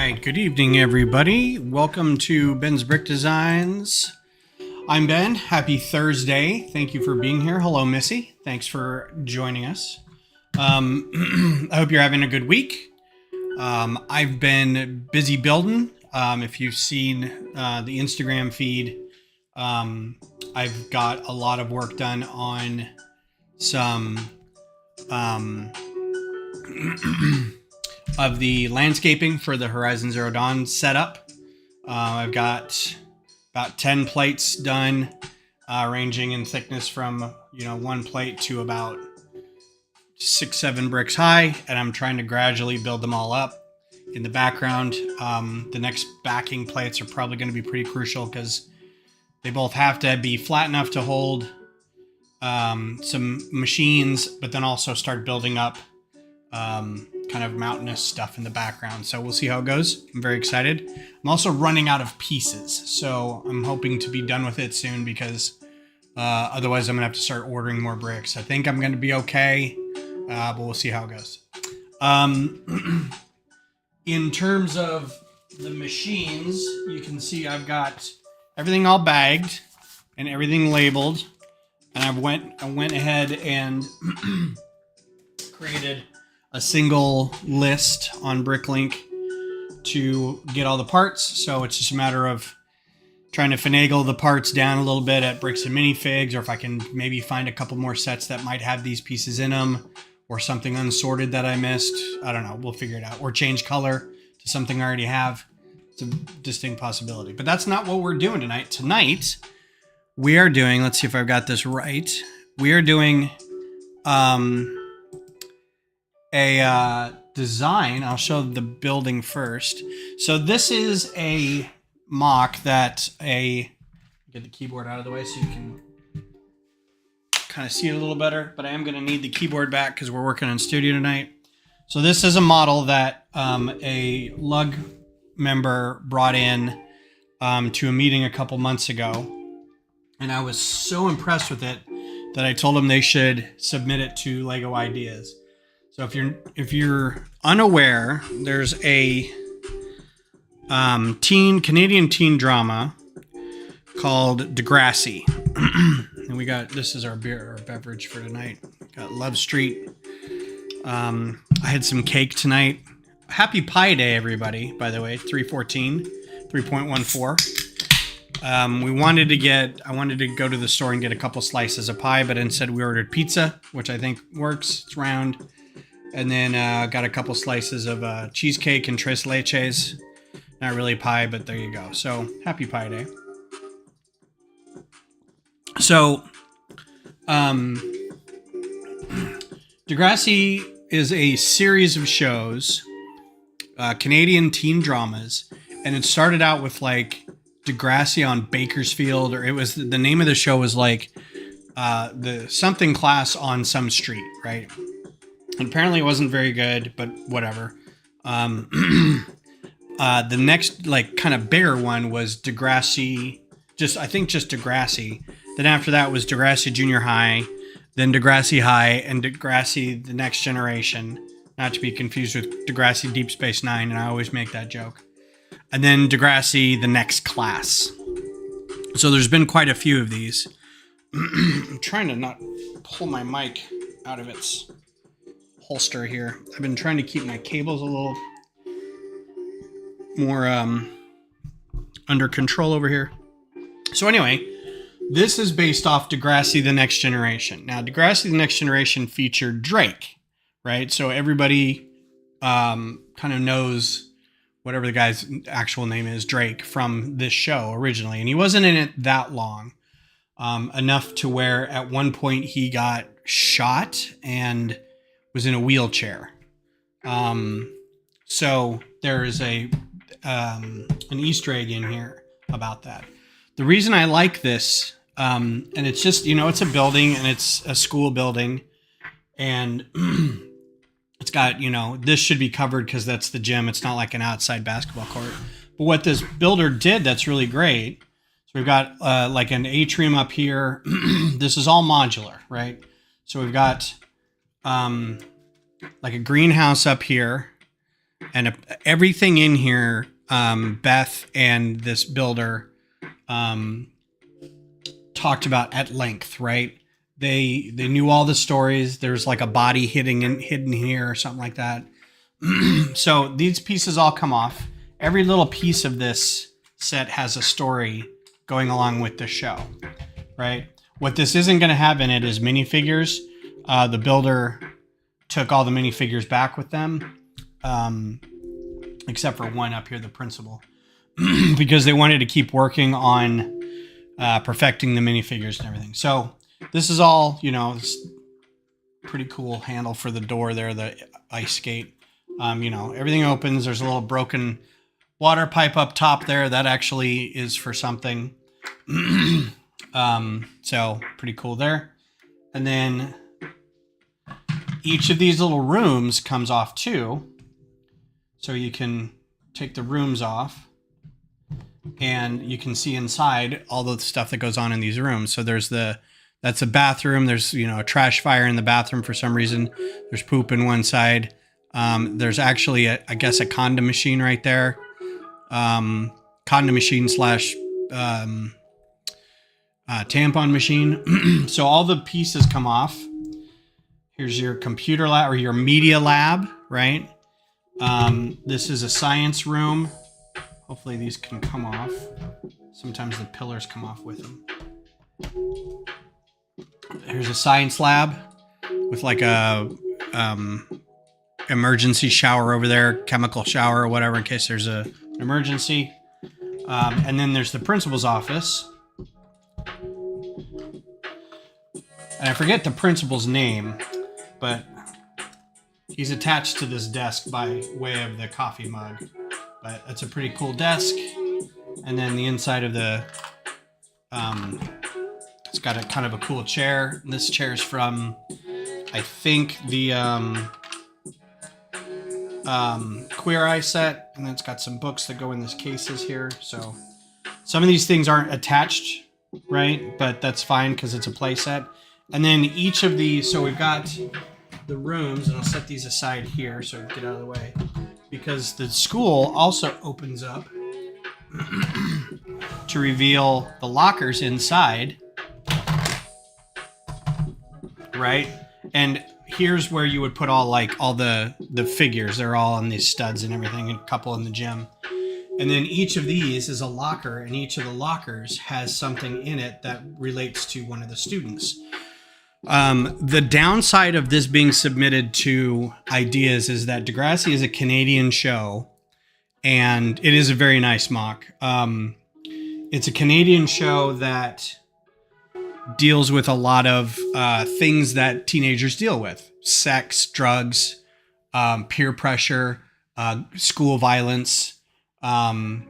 right, good evening, everybody. Welcome to Ben's Brick Designs. I'm Ben. Happy Thursday. Thank you for being here. Hello, Missy. Thanks for joining us. I hope you're having a good week. I've been busy building. If you've seen the Instagram feed, I've got a lot of work done on some of the landscaping for the Horizon Zero Dawn setup. I've got about 10 plates done, ranging in thickness from, one plate to about 6-7 bricks high, and I'm trying to gradually build them all up. In the background, the next backing plates are probably going to be pretty crucial because they both have to be flat enough to hold some machines, but then also start building up kind of mountainous stuff in the background. So we'll see how it goes. I'm very excited. I'm also running out of pieces, so I'm hoping to be done with it soon because otherwise I'm gonna have to start ordering more bricks. I think I'm gonna be okay, but we'll see how it goes. In terms of the machines, you can see I've got everything all bagged and everything labeled, and I went ahead and created a single list on Bricklink to get all the parts. So it's just a matter of trying to finagle the parts down a little bit at Bricks and Minifigs, or if I can maybe find a couple more sets that might have these pieces in them, or something unsorted that I missed. I don't know. We'll figure it out. Or change color to something I already have. It's a distinct possibility. But that's not what we're doing tonight. Tonight, we are doing, let's see if I've got this right. We are doing a design. I'll show the building first. So this is a MOC that get the keyboard out of the way so you can kind of see it a little better, but I am going to need the keyboard back because we're working on studio tonight. So this is a model that a lug member brought in to a meeting a couple months ago, and I was so impressed with it that I told them they should submit it to Lego Ideas. So if you're unaware, there's a Canadian teen drama called Degrassi. And this is our beverage for tonight. Got Love Street. I had some cake tonight. Happy Pie Day, everybody, by the way, 3.14. I wanted to go to the store and get a couple slices of pie, but instead we ordered pizza, which I think works. It's round. And then got a couple slices of cheesecake and tres leches. Not really pie, but there you go. So, happy Pie Day. So, Degrassi is a series of shows, Canadian teen dramas, and it started out with like Degrassi on Bakersfield, or the name of the show was like the something class on some street, right? And apparently it wasn't very good, but whatever. The next like kind of bigger one was Degrassi, just Degrassi. Then after that was Degrassi Junior High, then Degrassi High, and Degrassi The Next Generation. Not to be confused with Degrassi Deep Space Nine, and I always make that joke. And then Degrassi The Next Class. So there's been quite a few of these. I'm trying to not pull my mic out of its holster here. I've been trying to keep my cables a little more under control over here. So anyway, this is based off Degrassi The Next Generation. Now, Degrassi The Next Generation featured Drake, right? So everybody kind of knows whatever the guy's actual name is, Drake, from this show originally. And he wasn't in it that long, enough to where at one point he got shot and was in a wheelchair. So there is an Easter egg in here about that. The reason I like this, and it's just, it's a building and it's a school building, and it's got, this should be covered because that's the gym. It's not like an outside basketball court. But what this builder did that's really great, so we've got like an atrium up here. This is all modular, right? So we've got like a greenhouse up here. And everything in here, Beth and this builder talked about at length, right? They knew all the stories. There's like a body hidden here or something like that. So these pieces all come off. Every little piece of this set has a story going along with the show, right? What this isn't going to have in it is minifigures. The builder took all the minifigures back with them, except for one up here, the principal, because they wanted to keep working on perfecting the minifigures and everything. So this is all, this pretty cool handle for the door there, the ice skate. Everything opens. There's a little broken water pipe up top there. That actually is for something. So pretty cool there. And then each of these little rooms comes off too. So you can take the rooms off and you can see inside all the stuff that goes on in these rooms. So that's a bathroom. There's, a trash fire in the bathroom for some reason. There's poop in one side. There's actually, I guess, a condom machine right there. Condom machine slash tampon machine. So all the pieces come off. Here's your computer lab or your media lab, right? This is a science room. Hopefully these can come off. Sometimes the pillars come off with them. Here's a science lab with like a emergency shower over there, chemical shower or whatever in case there's an emergency. And then there's the principal's office. And I forget the principal's name, but he's attached to this desk by way of the coffee mug. But that's a pretty cool desk. And then the inside of the, it's got a kind of a cool chair. And this chair is from, I think, the Queer Eye set. And then it's got some books that go in these cases here. So some of these things aren't attached, right? But that's fine because it's a play set. And then each of these, so we've got the rooms, and I'll set these aside here so I can get out of the way, because the school also opens up to reveal the lockers inside, right? And here's where you would put all the figures. They're all on these studs and everything, and a couple in the gym. And then each of these is a locker, and each of the lockers has something in it that relates to one of the students. The downside of this being submitted to Ideas is that Degrassi is a Canadian show, and it is a very nice mock. It's a Canadian show that deals with a lot of things that teenagers deal with: sex, drugs, peer pressure, school violence, mental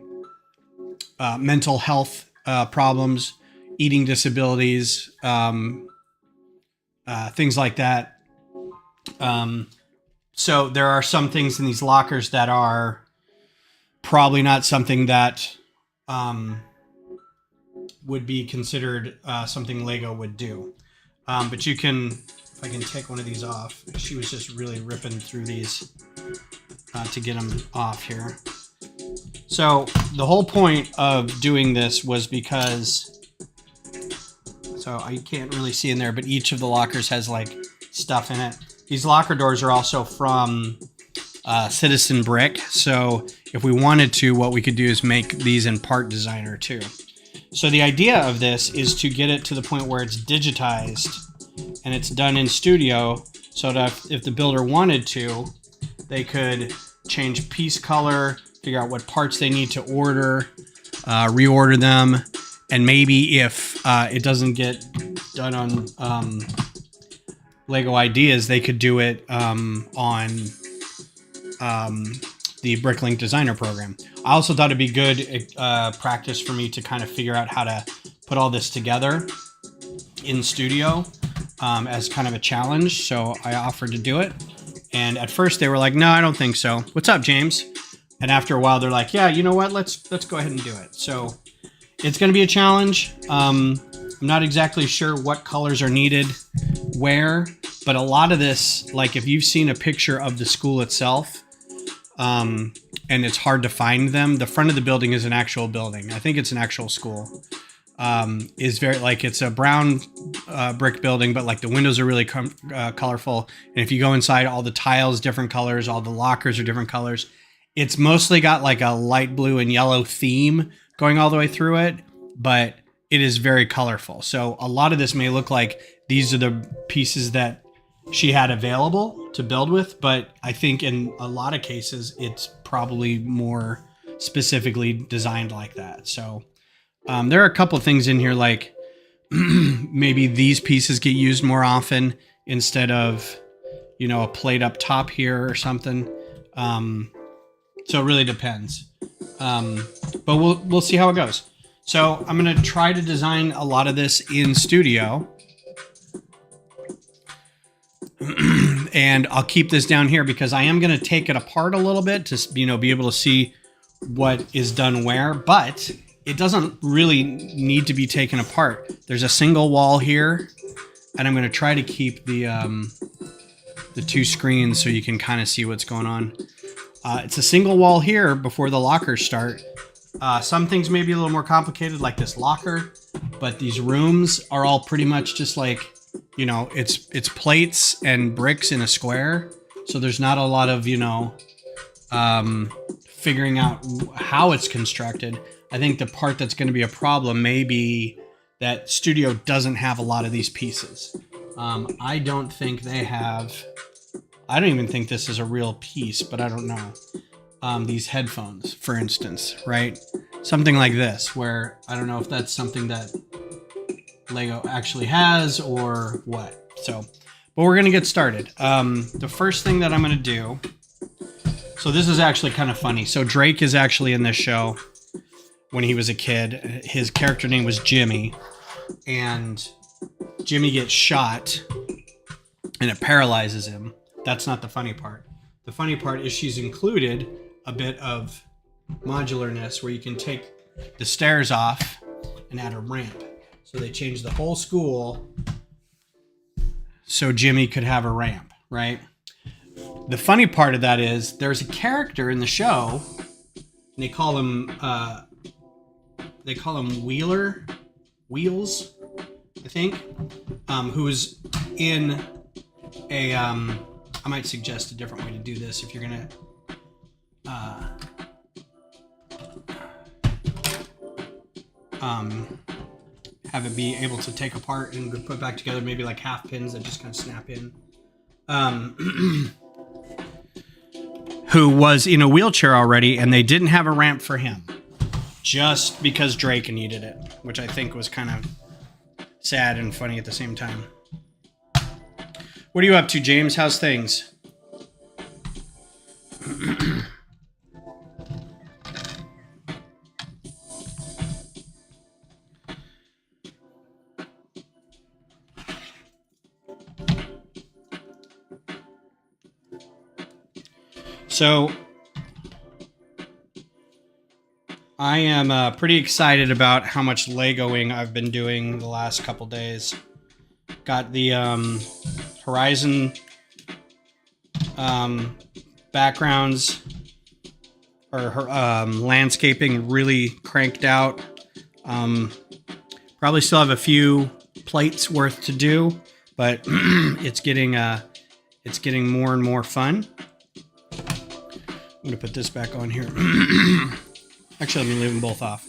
health problems, eating disabilities, things like that. So there are some things in these lockers that are probably not something that would be considered something Lego would do. But you can, if I can take one of these off, she was just really ripping through these to get them off here. So the whole point of doing this was because, so I can't really see in there, but each of the lockers has like stuff in it. These locker doors are also from Citizen Brick. So if we wanted to, what we could do is make these in Part Designer too. So the idea of this is to get it to the point where it's digitized and it's done in studio, so that if the builder wanted to, they could change piece color, figure out what parts they need to order, reorder them. And maybe if it doesn't get done on Lego Ideas, they could do it on the Bricklink Designer program. I also thought it'd be good practice for me to kind of figure out how to put all this together in studio as kind of a challenge. So I offered to do it. And at first they were like, no, I don't think so. What's up, James? And after a while, they're like, yeah, you know what? Let's go ahead and do it. So it's going to be a challenge. I'm not exactly sure what colors are needed where, but a lot of this, like if you've seen a picture of the school itself, and it's hard to find them. The front of the building is an actual building. I think it's an actual school. Is very like it's a brown brick building, but like the windows are really colorful. And if you go inside, all the tiles different colors, all the lockers are different colors. It's mostly got like a light blue and yellow theme going all the way through it, but it is very colorful. So a lot of this may look like these are the pieces that she had available to build with, but I think in a lot of cases, it's probably more specifically designed like that. So there are a couple of things in here, like maybe these pieces get used more often instead of, you know, a plate up top here or something. So it really depends. But we'll see how it goes. So I'm going to try to design a lot of this in Studio. And I'll keep this down here because I am going to take it apart a little bit to, you know, be able to see what is done where, but it doesn't really need to be taken apart. There's a single wall here, and I'm going to try to keep the two screens so you can kind of see what's going on. It's a single wall here before the lockers start. Some things may be a little more complicated, like this locker, but these rooms are all pretty much just like, you know, it's plates and bricks in a square. So there's not a lot of, you know, figuring out how it's constructed. I think the part that's going to be a problem may be that Studio doesn't have a lot of these pieces. I don't think they have, I don't even think this is a real piece, but I don't know. These headphones, for instance, right? Something like this, where I don't know if that's something that Lego actually has or what. So, but we're going to get started. The first thing that I'm going to do, so this is actually kind of funny. So Drake is actually in this show when he was a kid. His character name was Jimmy, and Jimmy gets shot and it paralyzes him. That's not the funny part. The funny part is she's included a bit of modularness where you can take the stairs off and add a ramp. So they changed the whole school so Jimmy could have a ramp, right? The funny part of that is there's a character in the show, and they call him Wheels, I think, who's in a I might suggest a different way to do this if you're gonna have it be able to take apart and put back together, maybe like half pins that just kind of snap in. Who was in a wheelchair already, and they didn't have a ramp for him just because Drake needed it, which I think was kind of sad and funny at the same time. What are you up to, James? How's things? So I am pretty excited about how much Legoing I've been doing the last couple days. Got the Horizon backgrounds or landscaping really cranked out. Probably still have a few plates worth to do, but it's getting more and more fun. I'm going to put this back on here. Actually, let me leave them both off.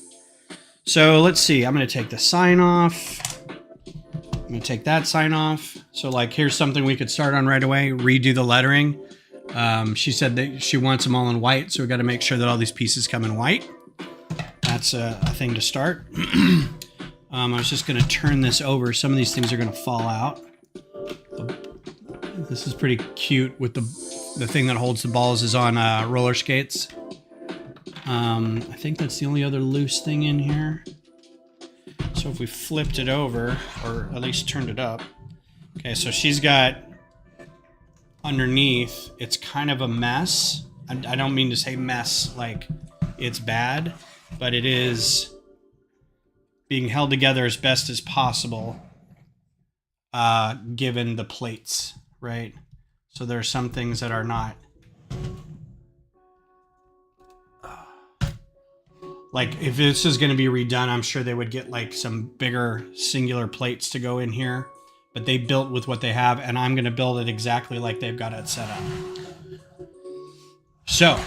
So let's see. I'm going to take the sign off. I'm going to take that sign off. So like, here's something we could start on right away. Redo the lettering. She said that she wants them all in white. So we got to make sure that all these pieces come in white. That's a thing to start. I was just going to turn this over. Some of these things are going to fall out. This is pretty cute with the thing that holds the balls is on roller skates. I think that's the only other loose thing in here. So if we flipped it over, or at least turned it up. Okay, so she's got underneath, it's kind of a mess. I don't mean to say mess like it's bad, but it is being held together as best as possible, given the plates, right? So there are some things that are not like if this is going to be redone, I'm sure they would get like some bigger singular plates to go in here, but they built with what they have, and I'm going to build it exactly like they've got it set up. So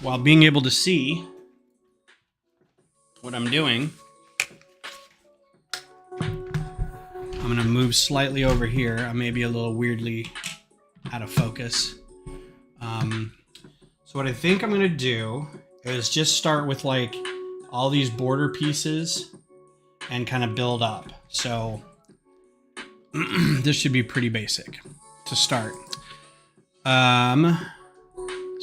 while being able to see what I'm doing, I'm going to move slightly over here. I may be a little weirdly out of focus. So what I think I'm going to do is just start with like all these border pieces and kind of build up. So this should be pretty basic to start. So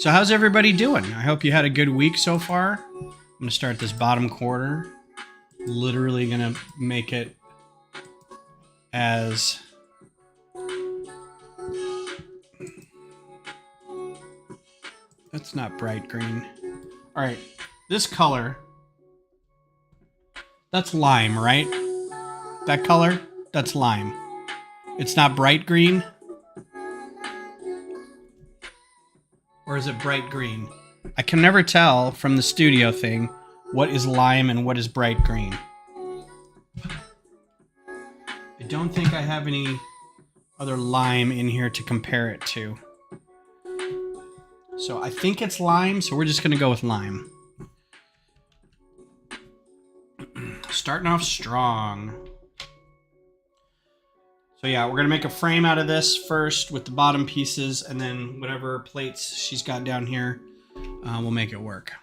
how's everybody doing? I hope you had a good week so far. I'm going to start this bottom corner. Literally going to make it as that's not bright green. All right, this color, that's lime, right? That color, that's lime. It's not bright green. Or is it bright green? I can never tell from the studio thing what is lime and what is bright green. I don't think I have any other lime in here to compare it to. So I think it's lime, so we're just going to go with lime. Starting off strong. So yeah, we're going to make a frame out of this first with the bottom pieces, and then whatever plates she's got down here, we'll make it work.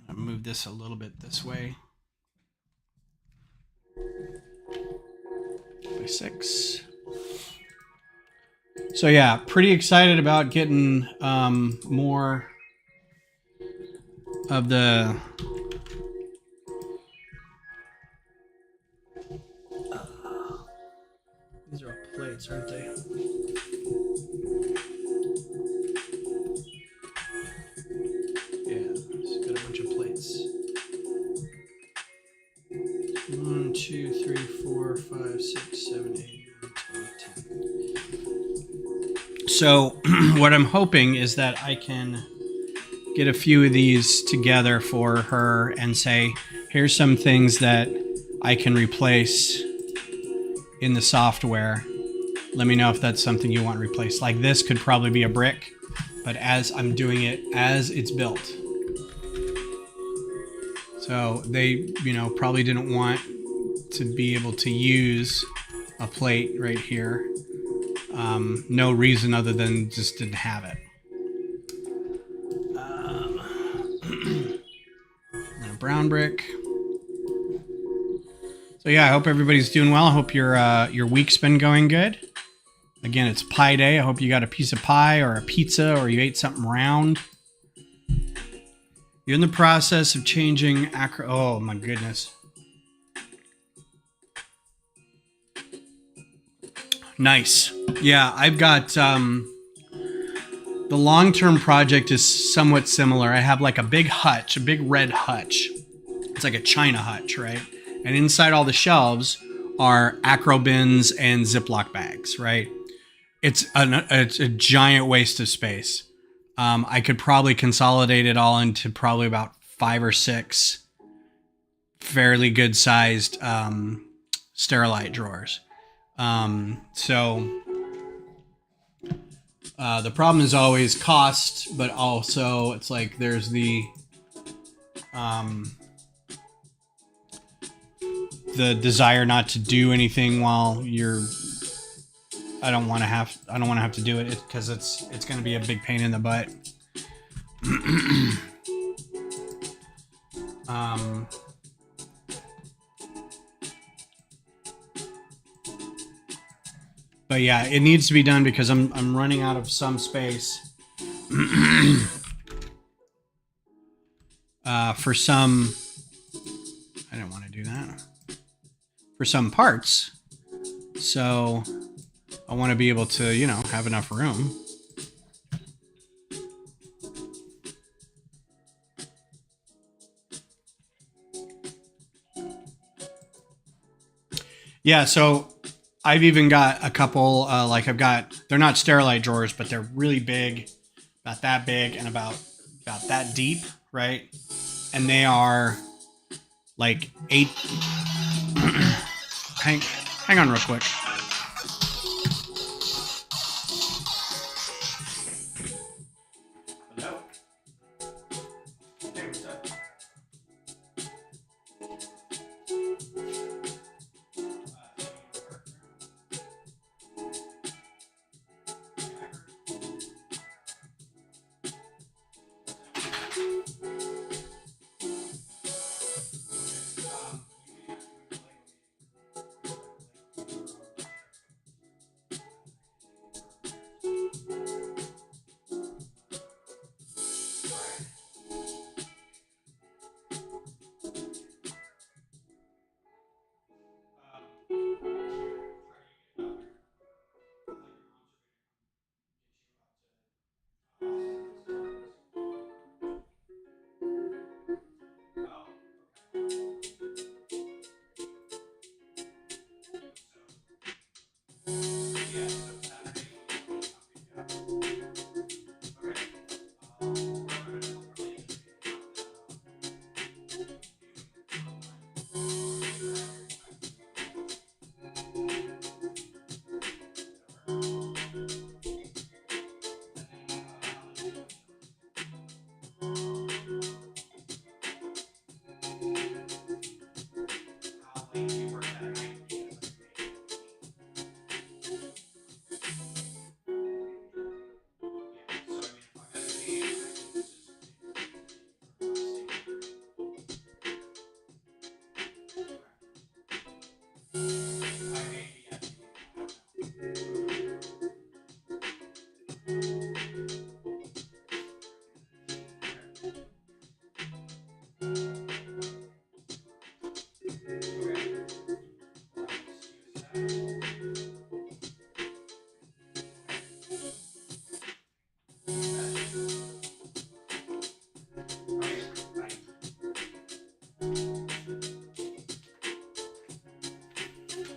I'm going to move this a little bit this way. 6. So yeah, pretty excited about getting more of the these are all plates, aren't they? Yeah, it's got a bunch of plates. 1, 2, 3, 4, 5, 6, 7, 8, 9, 10. So what I'm hoping is that I can get a few of these together for her and say, here's some things that I can replace in the software. Let me know if that's something you want replaced. Like this could probably be a brick, but as I'm doing it as it's built. So they, probably didn't want to be able to use a plate right here. No reason other than just didn't have it. And a brown brick. So yeah, I hope everybody's doing well. I hope your week's been going good. Again, it's pie day. I hope you got a piece of pie or a pizza or you ate something round. You're in the process of changing acro. Oh my goodness. Nice. Yeah, I've got the long-term project is somewhat similar. I have like a big hutch, a big red hutch. It's like a China hutch, right? And inside all the shelves are acro bins and Ziploc bags, right? It's a giant waste of space. I could probably consolidate it all into probably about 5 or 6 fairly good sized Sterilite drawers. The problem is always cost, but also it's like there's the desire not to do anything while you're. I don't want to have to do it because it's going to be a big pain in the butt. But yeah, it needs to be done because I'm running out of some space for some. I didn't want to do that. For some parts, so I want to be able to, have enough room. Yeah, so I've even got a couple, they're not Sterilite drawers, but they're really big, about that big, and about about that deep, right? And they are like 8. hang on real quick. Hello? Hey, what's up?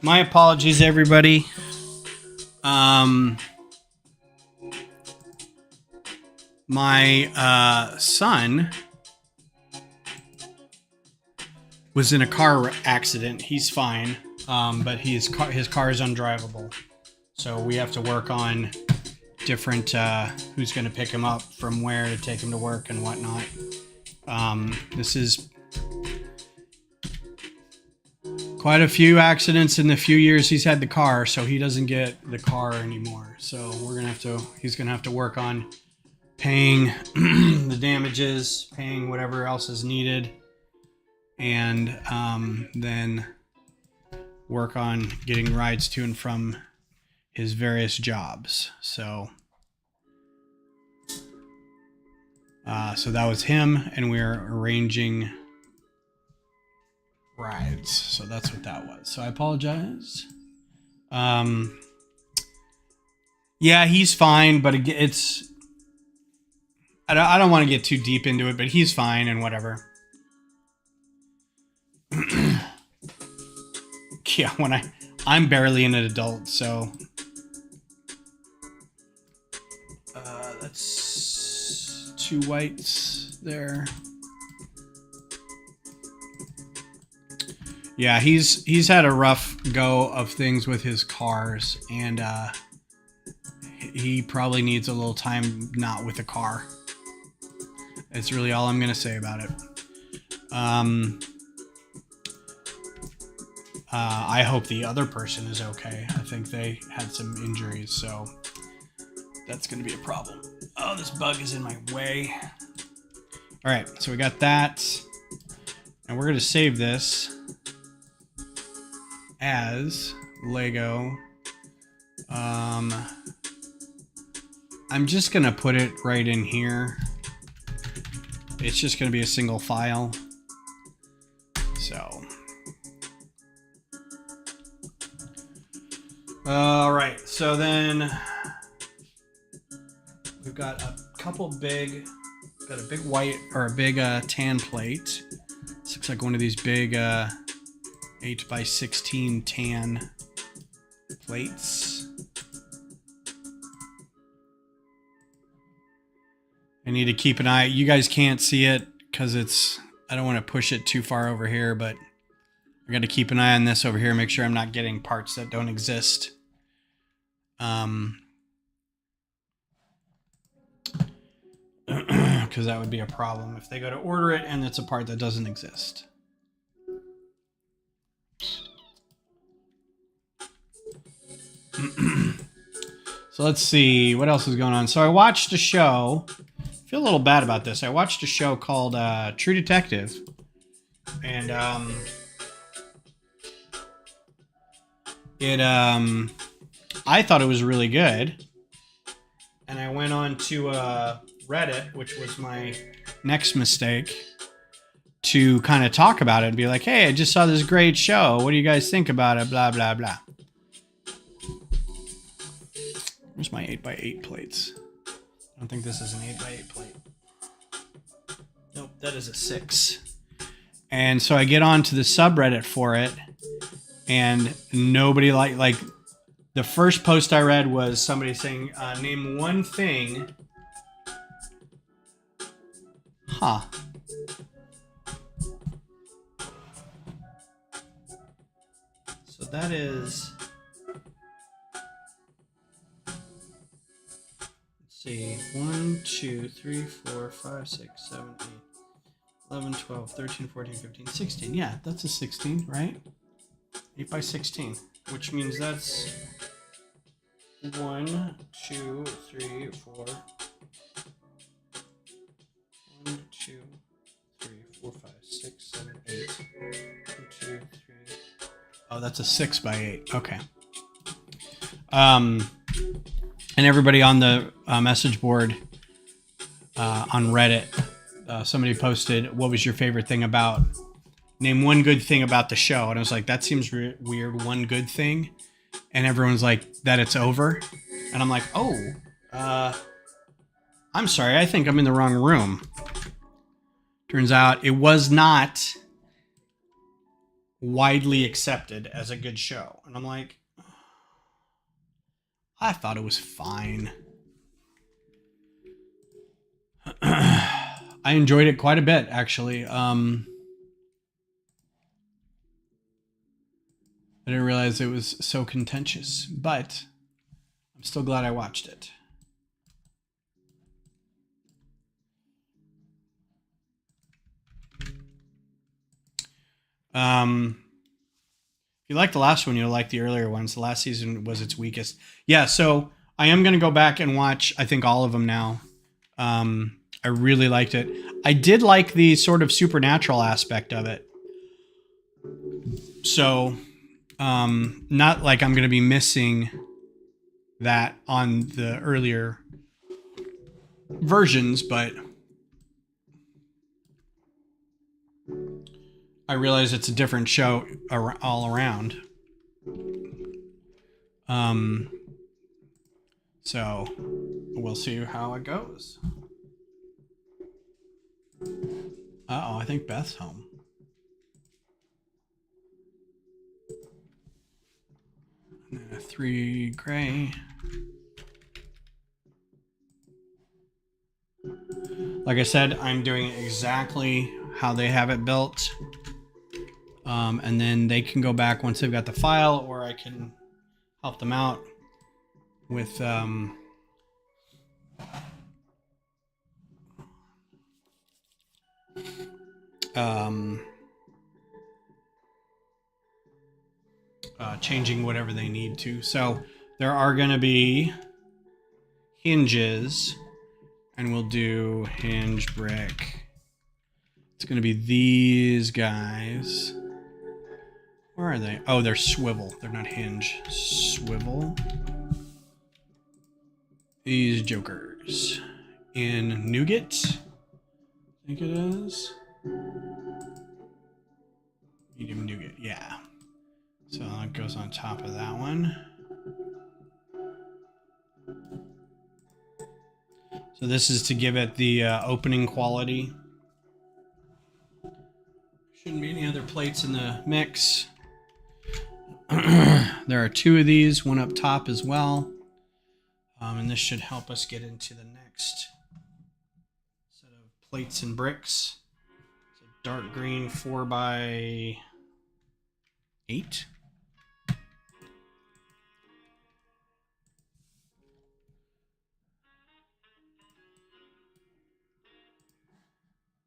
My apologies, everybody. My son was in a car accident. He's fine, but his car is undrivable. So we have to work on different who's going to pick him up from where to take him to work and whatnot. This is quite a few accidents in the few years he's had the car, so he doesn't get the car anymore. So he's gonna have to work on paying the damages, paying whatever else is needed, and then work on getting rides to and from his various jobs. So that was him, and we're arranging rides. So that's what that was. So I apologize. Yeah, he's fine, but it's I don't want to get too deep into it, but he's fine and whatever. Yeah, when I'm barely an adult, so that's 2 whites there. Yeah, he's had a rough go of things with his cars, and he probably needs a little time not with a car. It's really all I'm gonna say about it. I hope the other person is okay. I think they had some injuries, so that's gonna be a problem. Oh, this bug is in my way. All right, so we got that, and we're gonna save this as Lego. I'm just gonna put it right in here. It's just gonna be a single file. So, all right. So then we've got a couple big. Got a big white or a big tan plate. This looks like one of these big 8x16 tan plates. I need to keep an eye. You guys can't see it because I don't want to push it too far over here, but I got to keep an eye on this over here. Make sure I'm not getting parts that don't exist. Because that would be a problem if they go to order it and it's a part that doesn't exist. So let's see what else is going on. So I watched a show. I feel a little bad about this. I watched a show called True Detective, and I thought it was really good. And I went on to Reddit, which was my next mistake, to kind of talk about it and be like, hey, I just saw this great show. What do you guys think about it? Blah, blah, blah. Where's my 8x8 plates? I don't think this is an 8x8 plate. Nope, that is a 6. And so I get onto the subreddit for it, and nobody like the first post I read was somebody saying, name one thing. Huh. So that is... see, 1, 2, 3, 4, 5, 6, 7, 8, 11, 12, 13, 14, 15, 16. Yeah, that's a 16, right? 8 by 16, which means that's 1, 2, 3, 4. 1, 2, 3, 4, 5, 6, 7, 8. 1, 2, 3. Oh, that's a 6 by 8. Okay. And everybody on the message board on Reddit, somebody posted, what was your favorite thing about, name one good thing about the show. And I was like, that seems weird, one good thing. And everyone's like, that it's over. And I'm like, oh, I'm sorry, I think I'm in the wrong room. Turns out it was not widely accepted as a good show. And I'm like, I thought it was fine. I enjoyed it quite a bit, actually. I didn't realize it was so contentious, but I'm still glad I watched it. If you like the last one, you'll like the earlier ones. The last season was its weakest. Yeah, so I am going to go back and watch, I think, all of them now. I really liked it. I did like the sort of supernatural aspect of it. So, not like I'm going to be missing that on the earlier versions, but I realize it's a different show all around. So we'll see how it goes. Uh-oh, I think Beth's home. And then a 3 gray. Like I said, I'm doing exactly how they have it built. And then they can go back once they've got the file, or I can help them out with changing whatever they need to. So there are going to be hinges, and we'll do hinge brick. It's going to be these guys. Where are they? Oh, they're swivel. They're not hinge. Swivel. These jokers. In nougat, I think it is. Medium nougat, yeah. So it goes on top of that one. So this is to give it the opening quality. Shouldn't be any other plates in the mix. There are 2 of these, one up top as well. And this should help us get into the next plates and bricks. It's a dark green 4x8.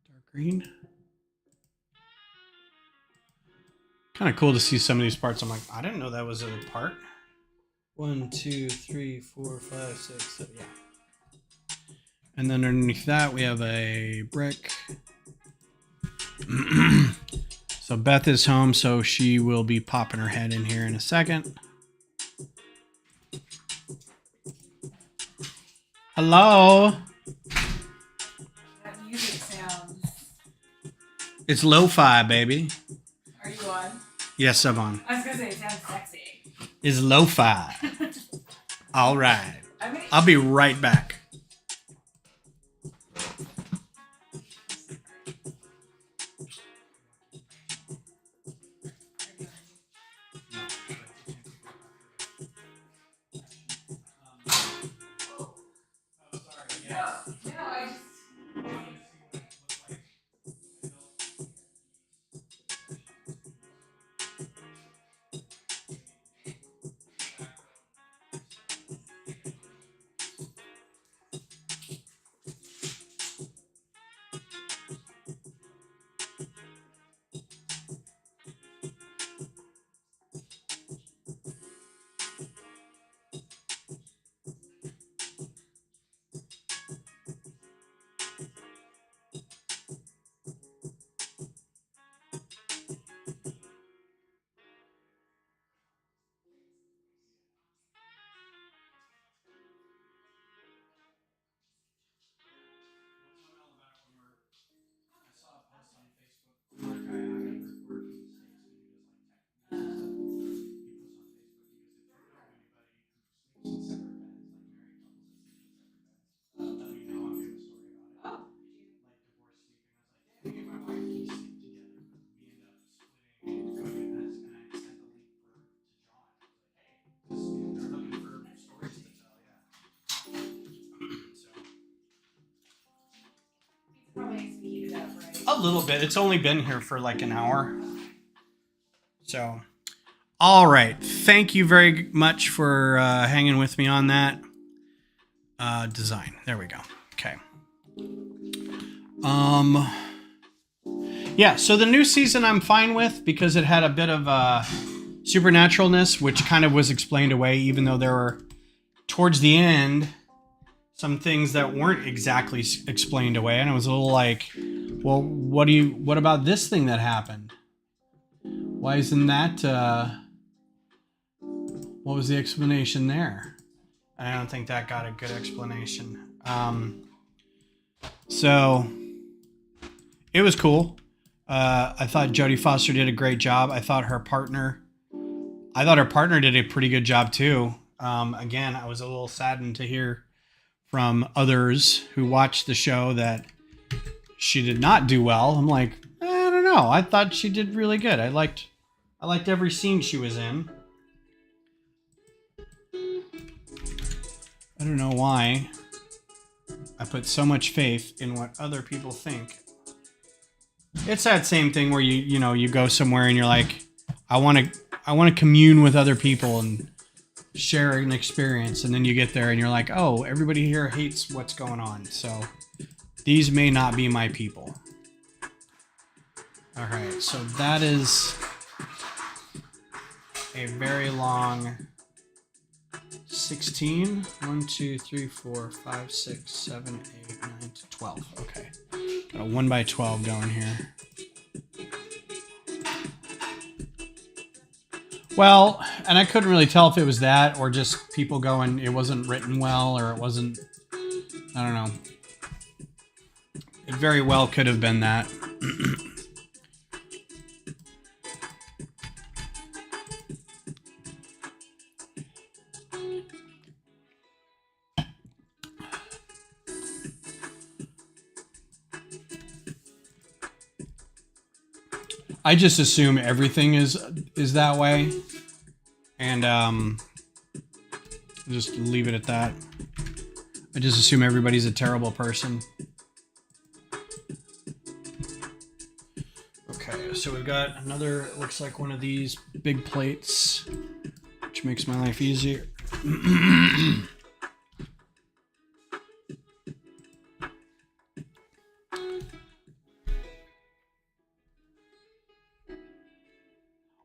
Dark green. Kind of cool to see some of these parts. I'm like, I didn't know that was a part. 1, 2, 3, 4, 5, 6, 7, yeah. And then underneath that, we have a brick. So Beth is home, so she will be popping her head in here in a second. Hello. That music sounds. It's lo-fi, baby. Are you on? Yes, I'm on. I was gonna say it sounds sexy. It's lo-fi. All right. I I'll be right back. A little bit. It's only been here for like an hour. So, all right. Thank you very much for hanging with me on that design. There we go. Okay. Yeah, so the new season I'm fine with because it had a bit of supernaturalness, which kind of was explained away, even though there were, towards the end, some things that weren't exactly explained away. And it was a little like, well, what about this thing that happened? Why isn't that, what was the explanation there? I don't think that got a good explanation. So it was cool. I thought Jodie Foster did a great job. I thought her partner did a pretty good job too. Again, I was a little saddened to hear from others who watched the show that she did not do well. I'm like, I don't know. I thought she did really good. I liked every scene she was in. I don't know why I put so much faith in what other people think. It's that same thing where you go somewhere and you're like, I want to commune with other people and share an experience, and then you get there and you're like, oh, everybody here hates what's going on, so these may not be my people. All right, so that is a very long 16. 1, 2, 3, 4, 5, 6, 7, 8, 9 to 12. Okay, got a 1x12 going here. Well, and I couldn't really tell if it was that or just people going, it wasn't written well, or it wasn't, I don't know. It very well could have been that. I just assume everything is that way, and just leave it at that. I just assume everybody's a terrible person. So we've got another, looks like one of these big plates, which makes my life easier.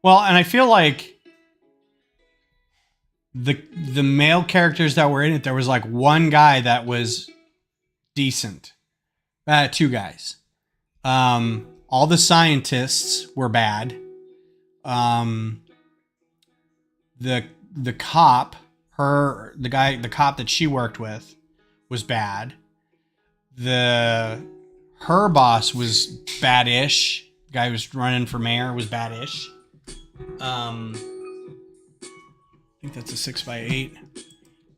Well, and I feel like the male characters that were in it, there was like one guy that was decent. Two guys. All the scientists were bad. The cop, the cop that she worked with was bad. Her boss was bad-ish. The guy who was running for mayor was bad-ish. I think that's a 6x8.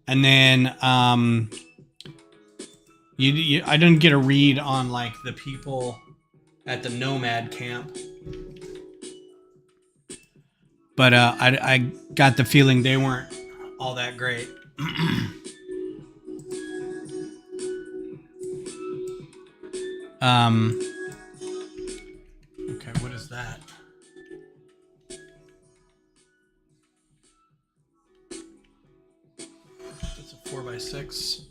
And then I didn't get a read on like the people at the nomad camp, but I got the feeling they weren't all that great. Okay, what is that? That's a 4x6.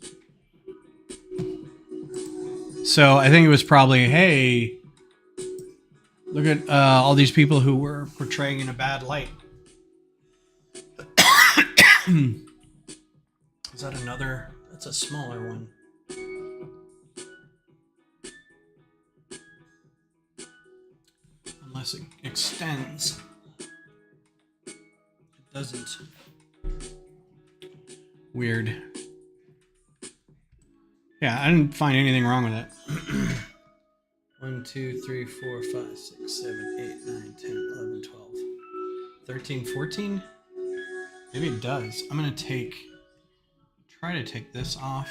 So I think it was probably, hey, look at all these people who were portraying in a bad light. Is that another? That's a smaller one. Unless it extends. It doesn't. Weird. Yeah, I didn't find anything wrong with it. 1, 2, 3, 4, 5, 6, 7, 8, 9, 10, 11, 12, 13, 14? Maybe it does. I'm going to try to take this off.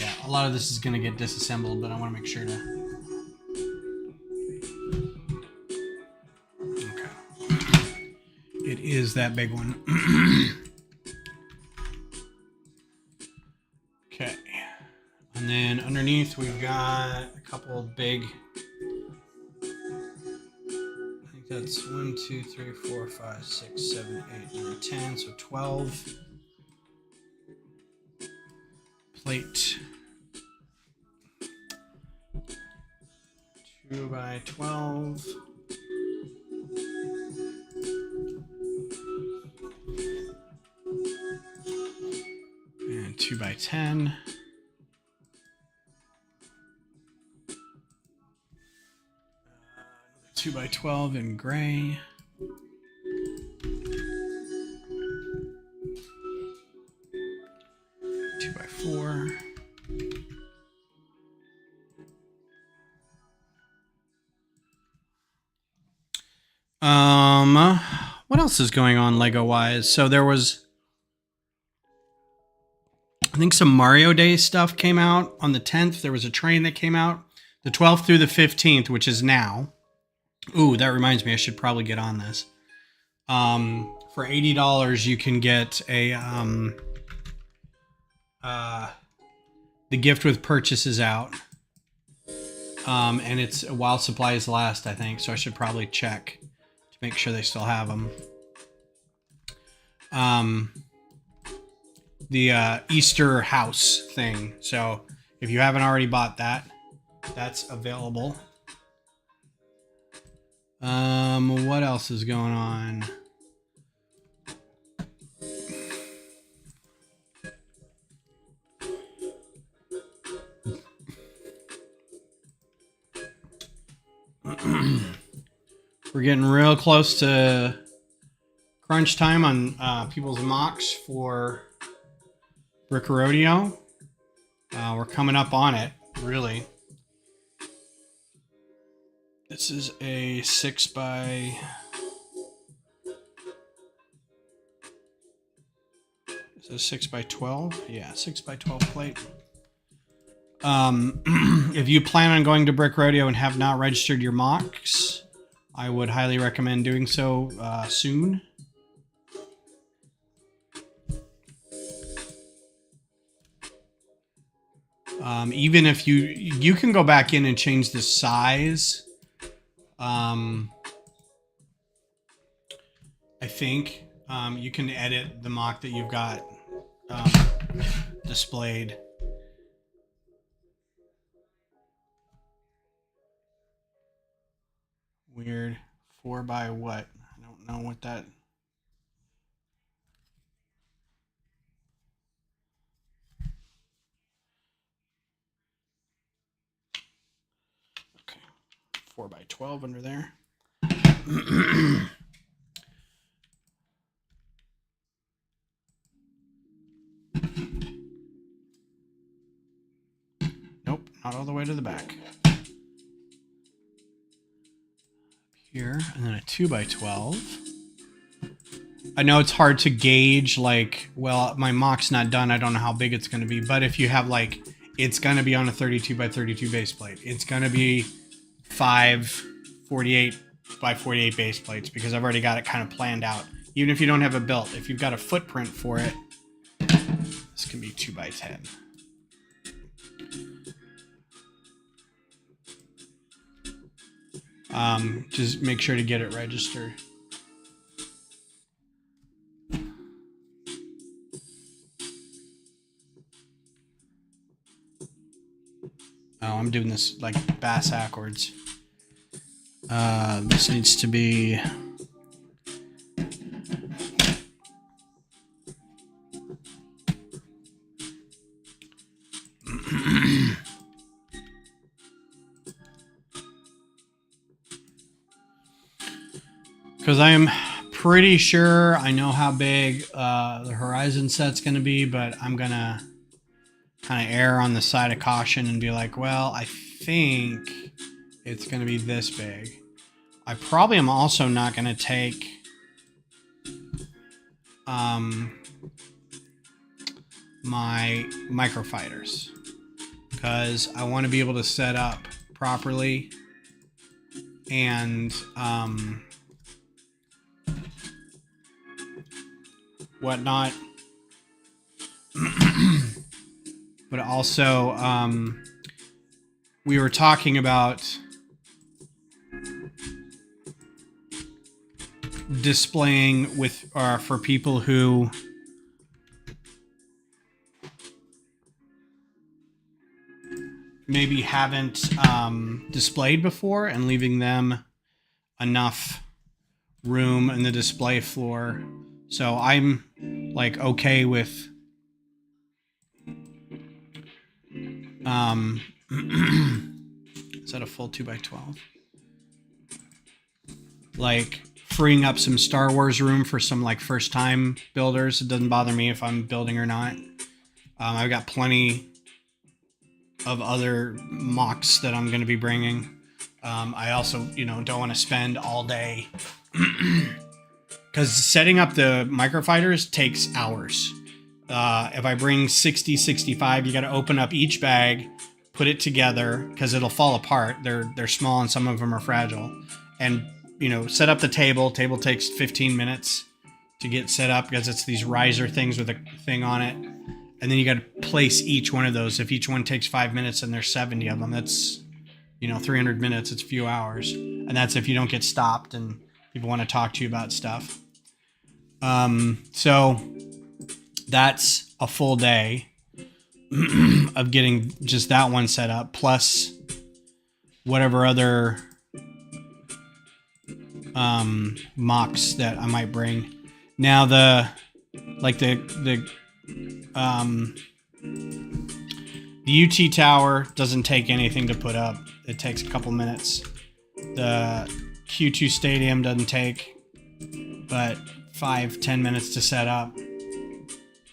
Yeah, a lot of this is going to get disassembled, but I want to make sure to... Okay. It is that big one. Okay. And then underneath we've got a couple of big... I think that's 1, 2, 3, 4, 5, 6, 7, 8, 9, 10. So 12. Plate. 2x12. And 2x10. 2x12 in gray. Two by 4. What else is going on Lego wise? So there was, I think some Mario Day stuff came out on the 10th. There was a train that came out the 12th through the 15th, which is now. Ooh, that reminds me, I should probably get on this. For $80, you can get a the gift with purchases out. And it's while supplies last, I think. So I should probably check to make sure they still have them. The Easter house thing. So if you haven't already bought that, that's available. What else is going on? We're getting real close to crunch time on people's MOCs for Brick Rodeo. We're coming up on it, really. This is a 6x... Is it a 6x12? Yeah, 6x12 plate. If you plan on going to Brick Rodeo and have not registered your MOCs, I would highly recommend doing so soon. Even if you can go back in and change the size. I think you can edit the mock that you've got displayed. Weird. 4 by what? I don't know what that. Okay. 4 by 12 under there. Nope, not all the way to the back. Here, and then a 2 by 12. I know it's hard to gauge, like, well, my mock's not done. I don't know how big it's going to be. But if you have, like, it's going to be on a 32 by 32 base plate. It's going to be 5 48 by 48 base plates because I've already got it kind of planned out. Even if you don't have it built, if you've got a footprint for it, this can be 2 by 10. Just make sure to get it registered. Oh, I'm doing this like bass backwards. This needs to be... Because I am pretty sure I know how big the horizon set's going to be, but I'm going to kind of err on the side of caution and be like, well, I think it's going to be this big. I probably am also not going to take my microfighters because I want to be able to set up properly and whatnot. But also, we were talking about displaying with for people who maybe haven't displayed before and leaving them enough room in the display floor. So I'm like okay with is that a full 2 by 12? Like freeing up some Star Wars room for some like first time builders. It doesn't bother me if I'm building or not. I've got plenty of other mocks that I'm going to be bringing. I also, don't want to spend all day because setting up the microfighters takes hours. If I bring 60, 65, you got to open up each bag, put it together because it'll fall apart. They're small and some of them are fragile. And, set up the table. Table takes 15 minutes to get set up because it's these riser things with a thing on it. And then you got to place each one of those. If each one takes 5 minutes and there's 70 of them, that's, 300 minutes. It's a few hours. And that's if you don't get stopped and people want to talk to you about stuff. So that's a full day of getting just that one set up, plus whatever other mocks that I might bring. Now the UT tower doesn't take anything to put up. It takes a couple minutes. The Q2 stadium doesn't take but 5-10 minutes to set up.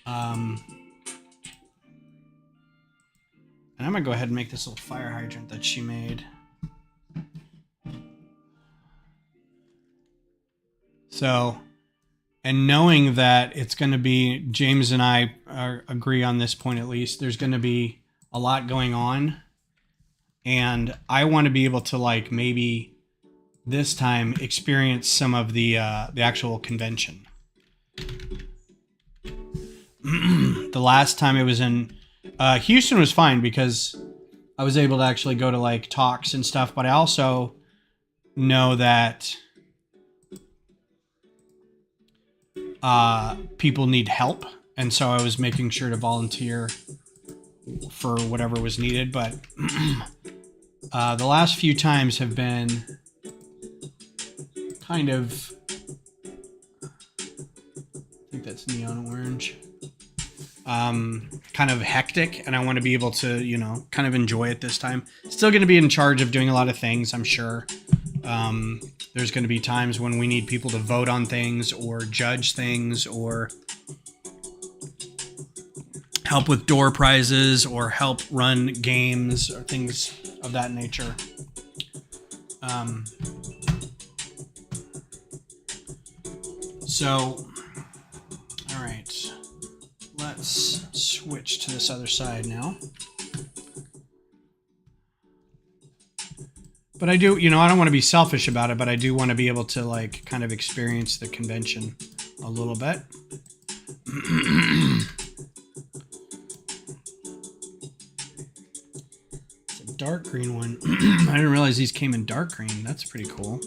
And I'm gonna go ahead and make this little fire hydrant that she made. So, and knowing that it's going to be, James and I agree on this point at least, there's going to be a lot going on. And I want to be able to like maybe this time experience some of the actual convention. The last time it Houston was fine because I was able to actually go to like talks and stuff, but I also know that people need help, and so I was making sure to volunteer for whatever was needed. But the last few times have been kind of, I think that's neon orange, kind of hectic, and I want to be able to, you know, kind of enjoy it this time. Still going to be in charge of doing a lot of things, I'm sure. There's going to be times when we need people to vote on things or judge things or help with door prizes or help run games or things of that nature. So, all right, let's switch to this other side now. But I do, you know, I don't want to be selfish about it, but I do want to be able to like kind of experience the convention a little bit. It's a dark green one. I didn't realize these came in dark green. That's pretty cool.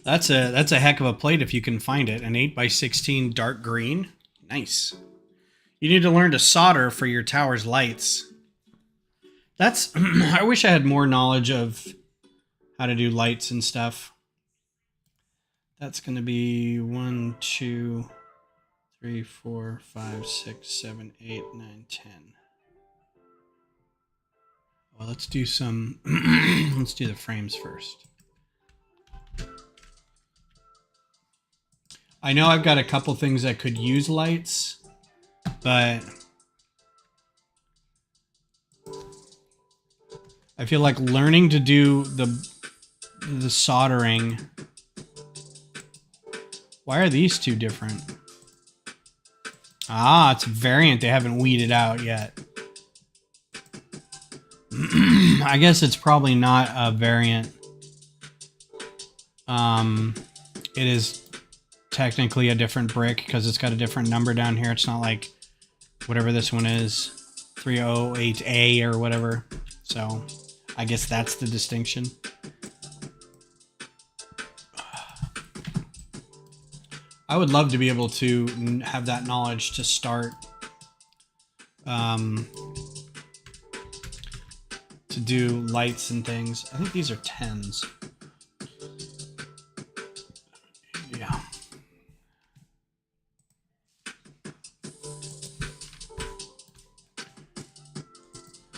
That's a heck of a plate if you can find it. An 8x16 dark green. Nice. You need to learn to solder for your tower's lights. That's I wish I had more knowledge of how to do lights and stuff. That's going to be 1, 2, 3, 4, 5, 6, 7, 8, 9, 10. Well, let's do some let's do the frames first. I know I've got a couple things that could use lights, but I feel like learning to do the soldering. Why are these two different? Ah, it's a variant. They haven't weeded out yet. I guess it's probably not a variant. It is technically a different brick because it's got a different number down here. It's not like whatever this one is, 308A or whatever. So I guess that's the distinction. I would love to be able to have that knowledge to start to do lights and things. I think these are 10s. Yeah.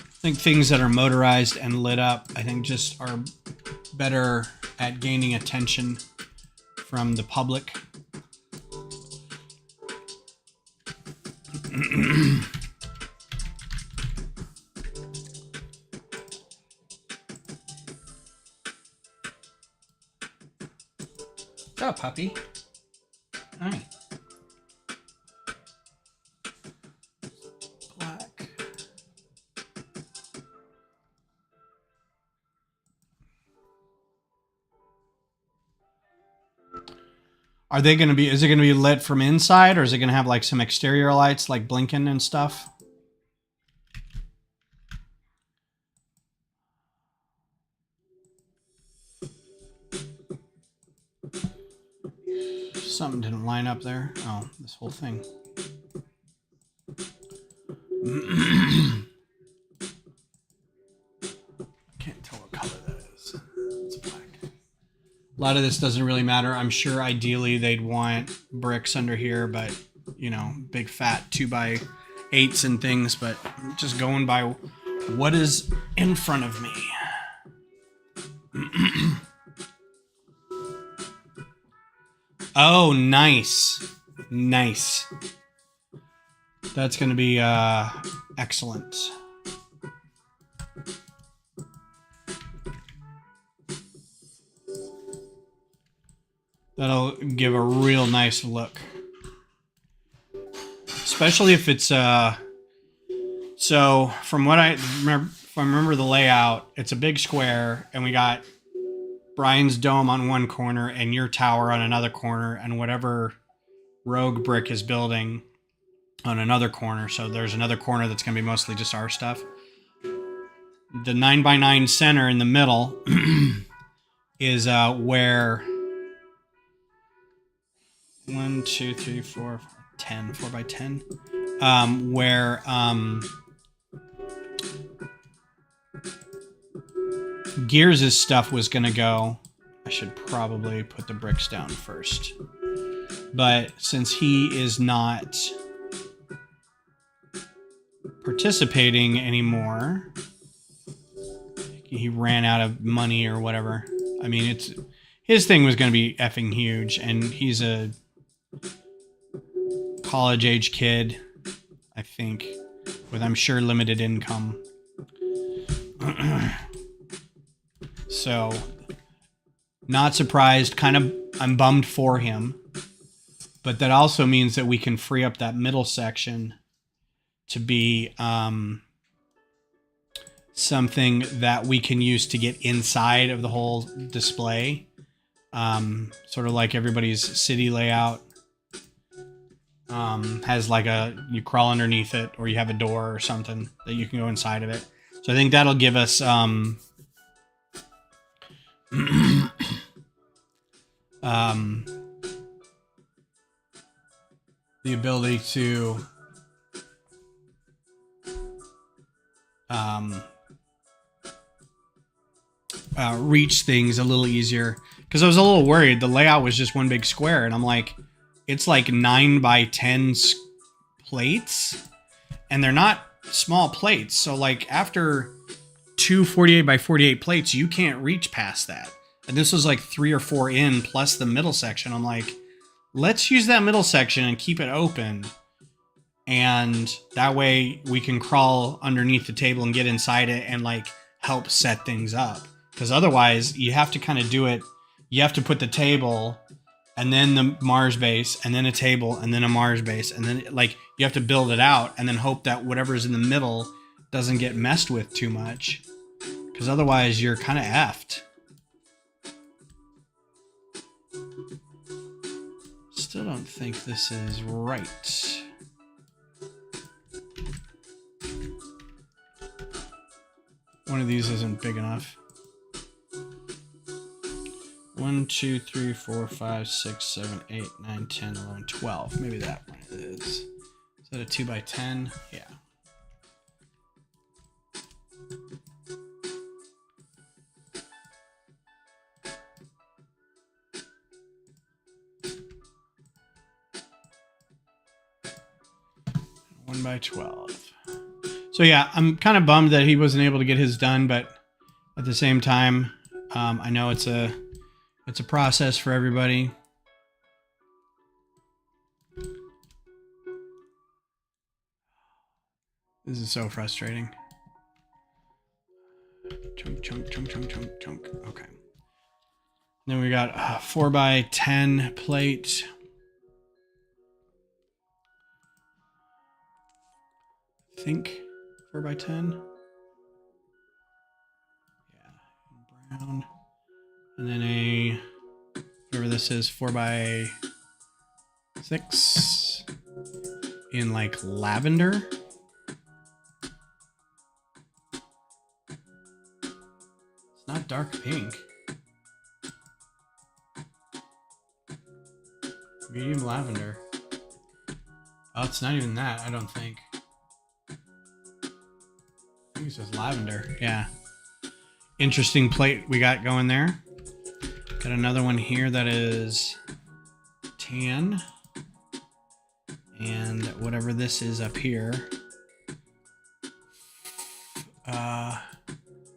I think things that are motorized and lit up, I think just are better at gaining attention from the public. What's up, puppy? Hi. Black. Are they going to be, is it going to be lit from inside, or is it going to have like some exterior lights like blinking and stuff? Something didn't line up there. Oh, this whole thing. Can't tell what color that is. It's black. A lot of this doesn't really matter. I'm sure ideally they'd want bricks under here, but you know, big fat 2x8s and things, but I'm just going by what is in front of me. Oh, nice. Nice. That's going to be excellent. That'll give a real nice look. Especially if it's So from what I remember, if I remember the layout, it's a big square, and we got Brian's dome on one corner and your tower on another corner, and whatever Rogue Brick is building on another corner. So there's another corner that's going to be mostly just our stuff. The 9x9 center in the middle is where 1, 2, 3, 4, 10, 4x10, where Gears' stuff was going to go. I should probably put the bricks down first. But since he is not participating anymore, he ran out of money or whatever. I mean, his thing was going to be effing huge, and he's a college-age kid, I think, with, I'm sure, limited income. So, not surprised. I'm bummed for him. But that also means that we can free up that middle section to be something that we can use to get inside of the whole display. Sort of like everybody's city layout. Has like you crawl underneath it, or you have a door or something that you can go inside of it. So I think that'll give us the ability to reach things a little easier, because I was a little worried. The layout was just one big square, and I'm like, it's like 9x10 plates, and they're not small plates. So like after 2 48x48 plates, you can't reach past that. And this was like 3 or 4 in plus the middle section. I'm like, let's use that middle section and keep it open. And that way we can crawl underneath the table and get inside it and like help set things up. Because otherwise you have to kind of do it. You have to put the table and then the Mars base and then a table and then a Mars base. And then like you have to build it out and then hope that whatever's in the middle doesn't get messed with too much. Because otherwise you're kind of effed. Still don't think this is right. One of these isn't big enough. 1, 2, 3, 4, 5, 6, 7, 8, 9, 10, 11, 12. Maybe that one is. Is that a 2x10? Yeah. By 12. So yeah, I'm kind of bummed that he wasn't able to get his done, but at the same time, I know it's a process for everybody. This is so frustrating. Chunk, chunk, chunk, chunk, chunk, chunk. Okay. Then we got a 4x10 plate. I think 4x10. Yeah, brown. And then a, whatever this is, 4x6 in like lavender. It's not dark pink. Medium lavender. Oh, it's not even that, I don't think. I think it says lavender. Yeah. Interesting plate we got going there. Got another one here that is tan. And whatever this is up here.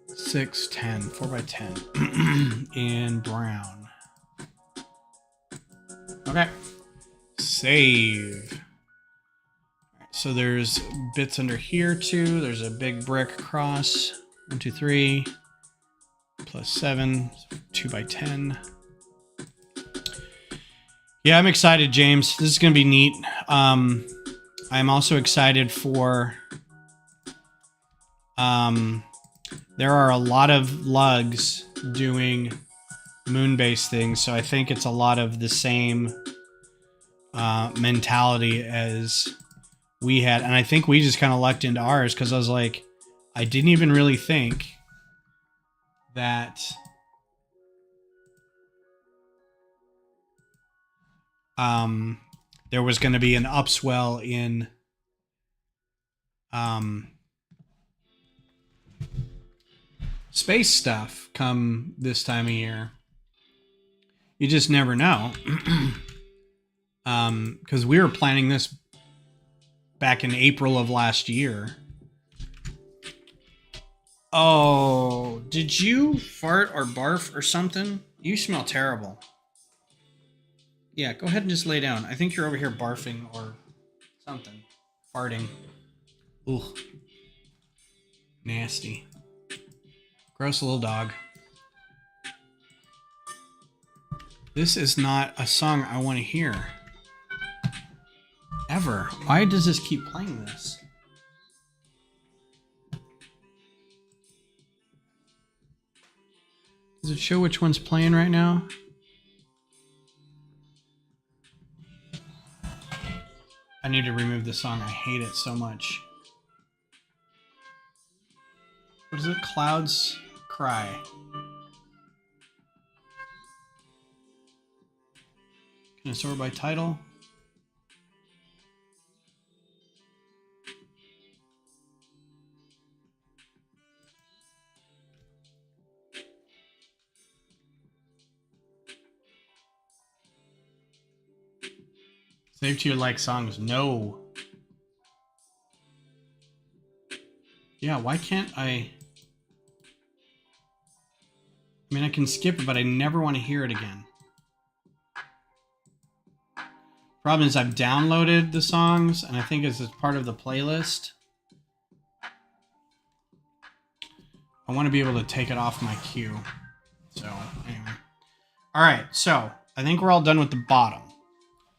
6, 10, 4x10 in brown. Okay. Save. So there's bits under here too. There's a big brick across. 1, 2, 3. Plus 7. 2x10. Yeah, I'm excited, James. This is going to be neat. I'm also excited for There are a lot of lugs doing moon-based things, so I think it's a lot of the same mentality as we had, and I think we just kind of lucked into ours because I was like, I didn't even really think that there was going to be an upswell in space stuff come this time of year. You just never know. Because we were planning this back in April of last year. Oh, did you fart or barf or something? You smell terrible. Yeah, go ahead and just lay down. I think you're over here barfing or something. Farting. Ugh. Nasty. Gross little dog. This is not a song I want to hear. Ever. Why does this keep playing this? Does it show which one's playing right now? I need to remove the song. I hate it so much. What is it? Clouds Cry. Can I sort by title? Save to your like songs. No. Yeah, why can't I? I mean, I can skip it, but I never want to hear it again. Problem is, I've downloaded the songs, and I think it's part of the playlist. I want to be able to take it off my queue. So, anyway. All right, so I think we're all done with the bottom.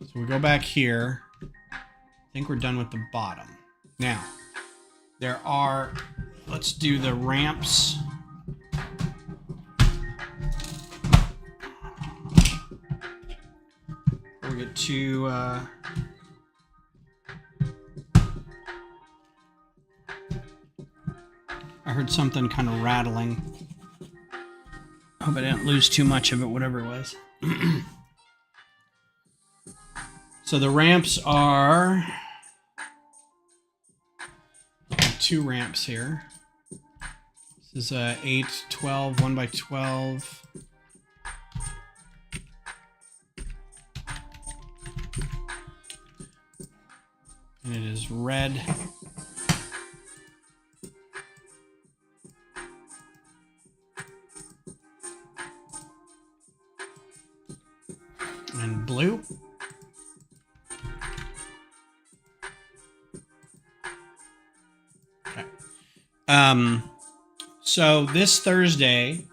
So we go back here. I think we're done with the bottom. Now, there are, let's do the ramps. We'll get to, I heard something kind of rattling. Hope I didn't lose too much of it, whatever it was. So the ramps are two ramps here. This is a 8, 12, 1x12. And it is red. And blue. Okay. So this Sunday,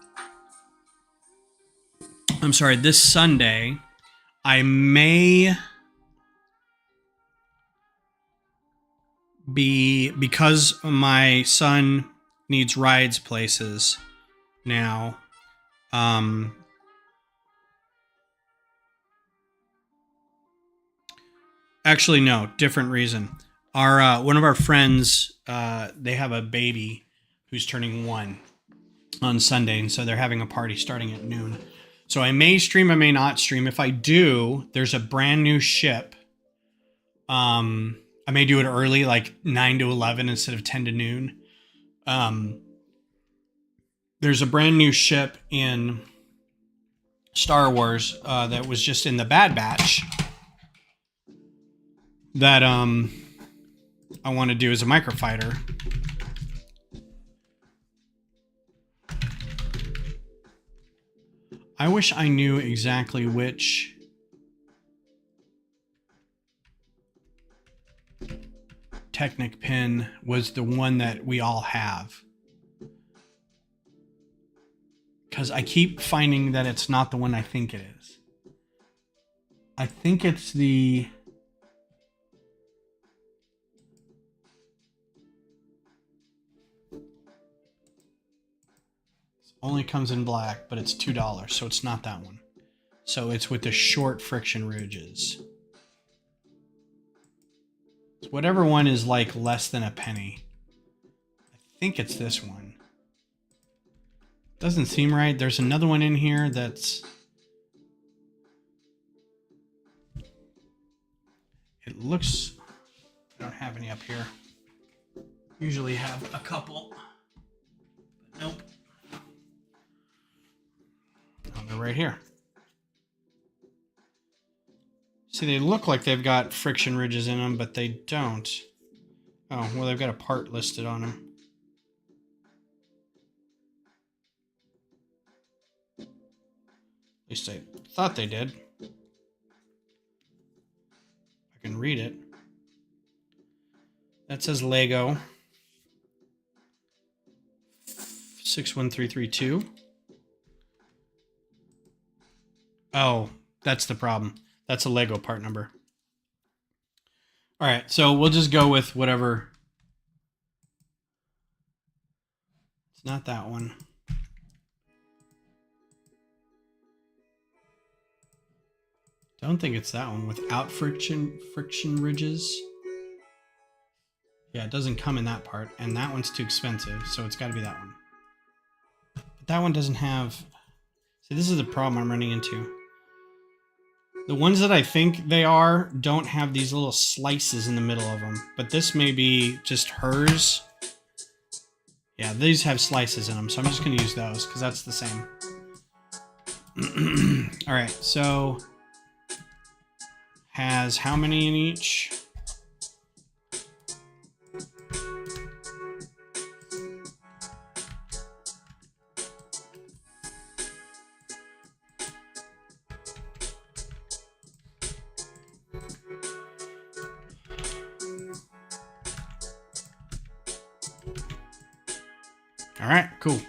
I may be, because my son needs rides places now, actually, no, different reason. Our one of our friends, they have a baby who's turning 1 on Sunday, and so they're having a party starting at noon. So I may stream, I may not stream. If I do, there's a brand new ship. I may do it early, like 9 to 11 instead of 10 to noon. There's a brand new ship in Star Wars that was just in the Bad Batch that I want to do as a microfighter. I wish I knew exactly which Technic pin was the one that we all have. Because I keep finding that it's not the one I think it is. I think it's the... only comes in black, but it's $2, so it's not that one. So it's with the short friction ridges. So whatever one is like less than a penny. I think it's this one. Doesn't seem right. There's another one in here that's... It looks... I don't have any up here. Usually have a couple. But nope. Oh, they're right here. See, they look like they've got friction ridges in them, but they don't. Oh, well, they've got a part listed on them. At least I thought they did. I can read it. That says Lego 61332. Oh, that's the problem. That's a Lego part number. All right, so we'll just go with whatever. It's not that one. Don't think it's that one without friction ridges. Yeah, it doesn't come in that part, and that one's too expensive, so it's got to be that one. But that one doesn't have... See, this is the problem I'm running into. The ones that I think they are don't have these little slices in the middle of them, but this may be just hers. Yeah, these have slices in them, so I'm just going to use those because that's the same. All right, so has how many in each? All right, cool.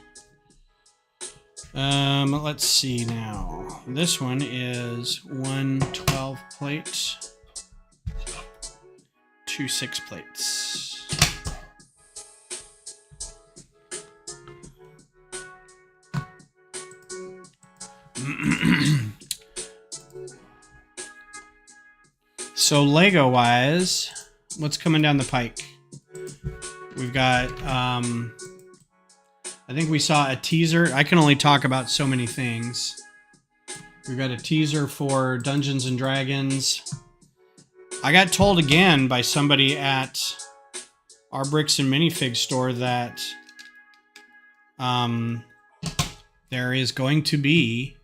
Let's see now. This one is 1 12 plate, 2 6 plates. So Lego wise, what's coming down the pike? We've got I think we saw a teaser. I can only talk about so many things. We've got a teaser for Dungeons and Dragons. I got told again by somebody at our Bricks and Minifig store that there is going to be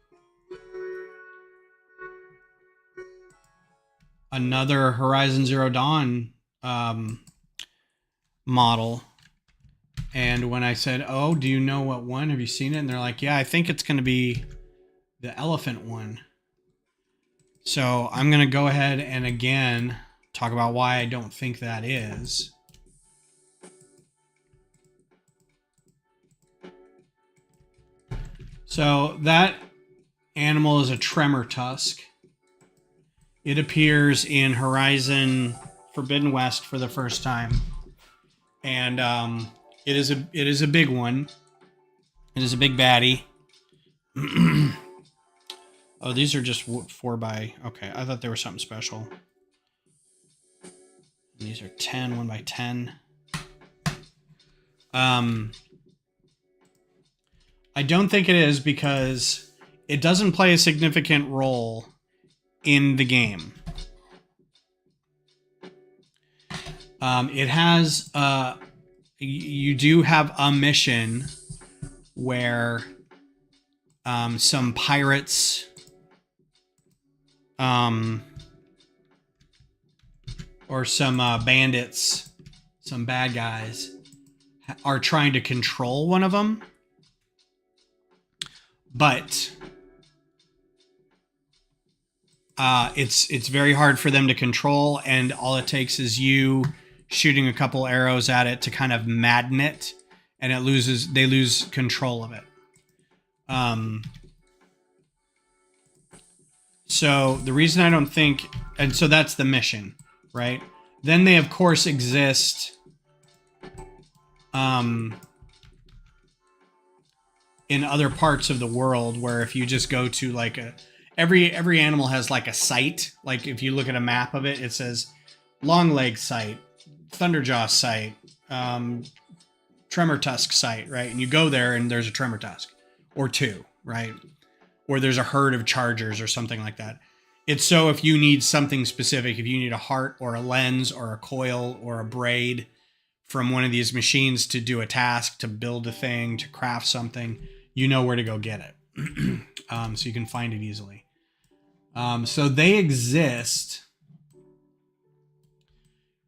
another Horizon Zero Dawn model. And when I said, oh, do you know what one? Have you seen it? And they're like, yeah, I think it's going to be the elephant one. So I'm going to go ahead and again talk about why I don't think that is. So that animal is a tremor tusk. It appears in Horizon Forbidden West for the first time. And it is a big one. It is a big baddie. Oh, these are just 4x. Okay, I thought they were something special. And these are 10, 1x10. I don't think it is because it doesn't play a significant role in the game. It has you do have a mission where some pirates or some bandits, some bad guys are trying to control one of them, but it's very hard for them to control, and all it takes is you shooting a couple arrows at it to kind of madden it, and they lose control of it. So the reason I don't think, and so that's the mission, right? Then they of course exist in in other parts of the world, where if you just go to like every animal has like a site. Like if you look at a map of it, it says long leg site, thunderjaw site, tremor tusk site, right? And you go there and there's a tremor tusk or two, right? Or there's a herd of chargers or something like that. It's so if you need something specific, if you need a heart or a lens or a coil or a braid from one of these machines to do a task, to build a thing, to craft something, you know where to go get it. So you can find it easily. So they exist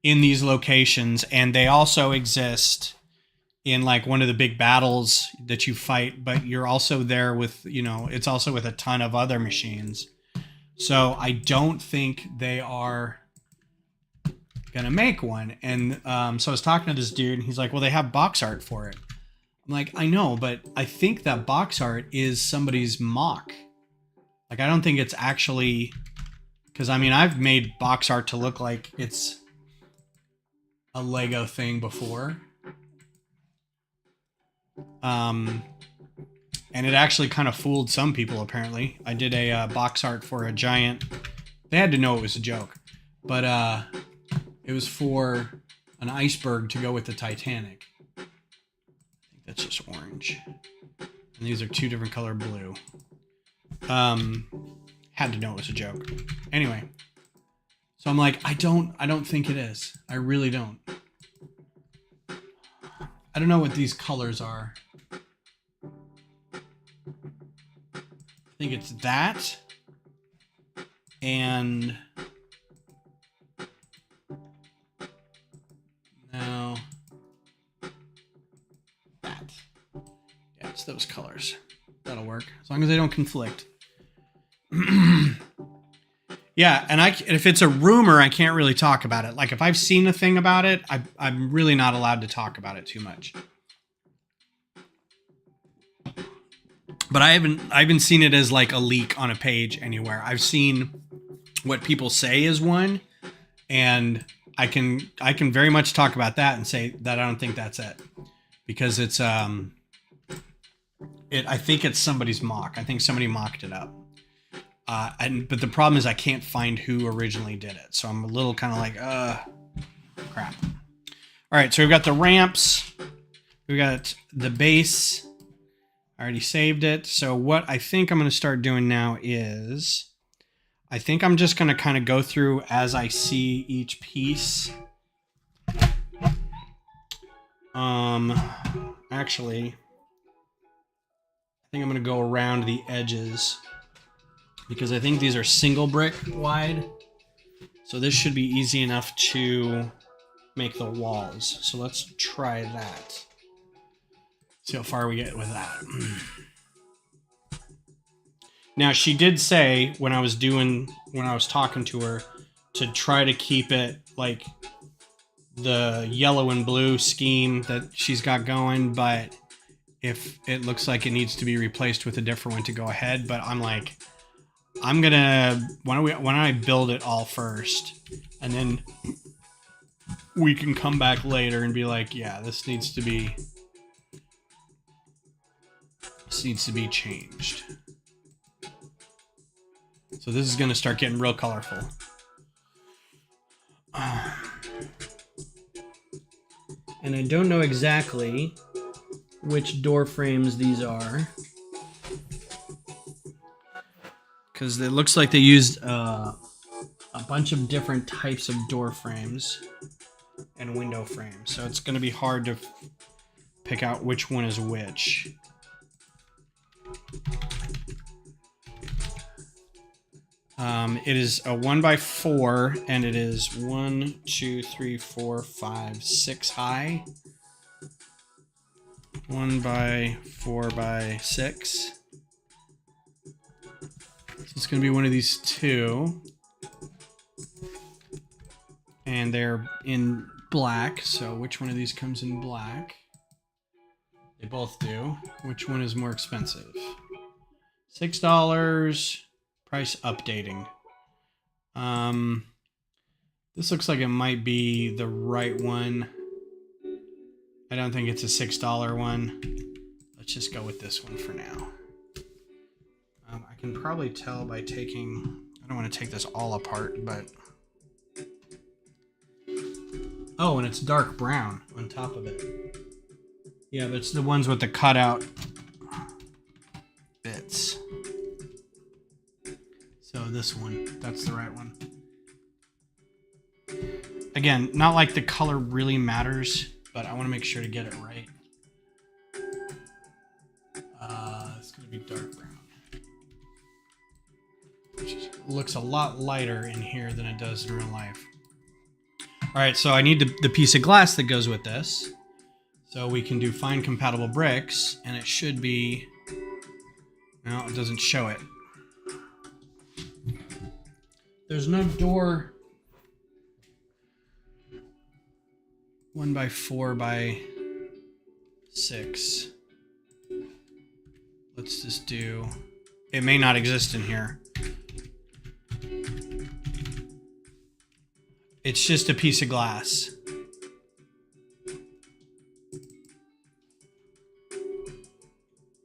in these locations, and they also exist in like one of the big battles that you fight, but you're also there with, you know, it's also with a ton of other machines. So I don't think they are gonna make one. And so I was talking to this dude, and he's like, well, they have box art for it. I'm like, I know, but I think that box art is somebody's mock. Like, I don't think it's actually, because I mean, I've made box art to look like it's a Lego thing before. And it actually kind of fooled some people, apparently. I did a box art for a giant. They had to know it was a joke, but it was for an iceberg to go with the Titanic. I think that's just orange. And these are two different color blue. Had to know it was a joke. Anyway, so I'm like, I don't think it is. I really don't. I don't know what these colors are. I think it's that and no, that. Yeah, it's those colors. That'll work as long as they don't conflict. Yeah, and if it's a rumor, I can't really talk about it. Like if I've seen a thing about it, I'm really not allowed to talk about it too much. But I haven't seen it as like a leak on a page anywhere. I've seen what people say is one, and I can very much talk about that and say that I don't think that's it, because it's I think it's somebody's mock. I think somebody mocked it up. But the problem is I can't find who originally did it, so I'm a little kind of like crap. All right, so we've got the ramps, we got the base. I already saved it. So what I think I'm going to start doing now is, I think I'm just going to kind of go through as I see each piece. Actually, I think I'm going to go around the edges, because I think these are single brick wide. So this should be easy enough to make the walls. So let's try that. See how far we get with that. Now, she did say when I was talking to her, to try to keep it like the yellow and blue scheme that she's got going, but if it looks like it needs to be replaced with a different one, to go ahead. But I'm like, why don't I build it all first, and then we can come back later and be like, yeah, this needs to be changed. So this is going to start getting real colorful. And I don't know exactly which door frames these are, because it looks like they used a bunch of different types of door frames and window frames. So it's going to be hard to pick out which one is which. It is a 1x4, and it is 1, 2, 3, 4, 5, 6 high. 1x4x6. So it's going to be one of these two. And they're in black. So which one of these comes in black? They both do. Which one is more expensive? $6. Price updating. This looks like it might be the right one. I don't think it's a $6 one. let's just go with this one for now. I can probably tell by taking, I don't want to take this all apart, but. Oh, and it's dark brown on top of it. Yeah, but it's the ones with the cutout bits. So this one, that's the right one. Again, not like the color really matters, but I want to make sure to get it right. It's going to be dark brown. Which looks a lot lighter in here than it does in real life. All right, so I need the piece of glass that goes with this. So we can do find compatible bricks, and it should be, no, it doesn't show it. There's no door 1 by 4 by 6. Let's just do, it may not exist in here. It's just a piece of glass.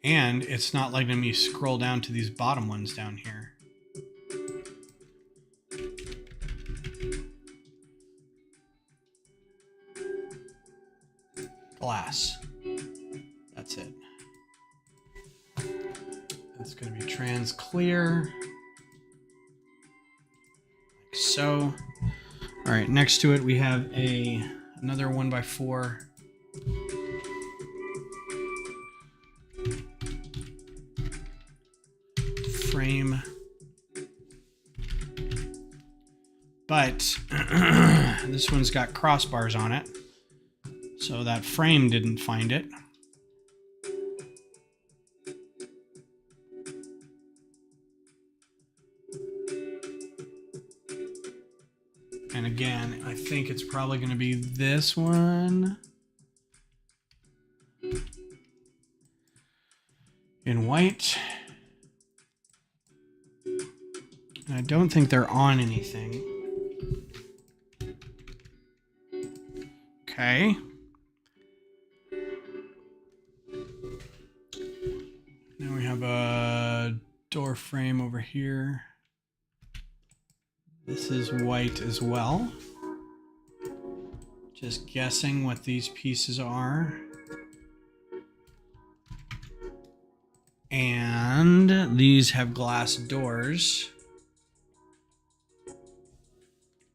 And it's not letting me scroll down to these bottom ones down here. Glass. That's it. It's going to be trans clear. Like so. All right, next to it we have another 1 by 4. Frame. But this one's got crossbars on it. So that frame didn't find it. And again, I think it's probably going to be this one. In white. And I don't think they're on anything. Okay. Now we have a door frame over here. This is white as well. Just guessing what these pieces are. And these have glass doors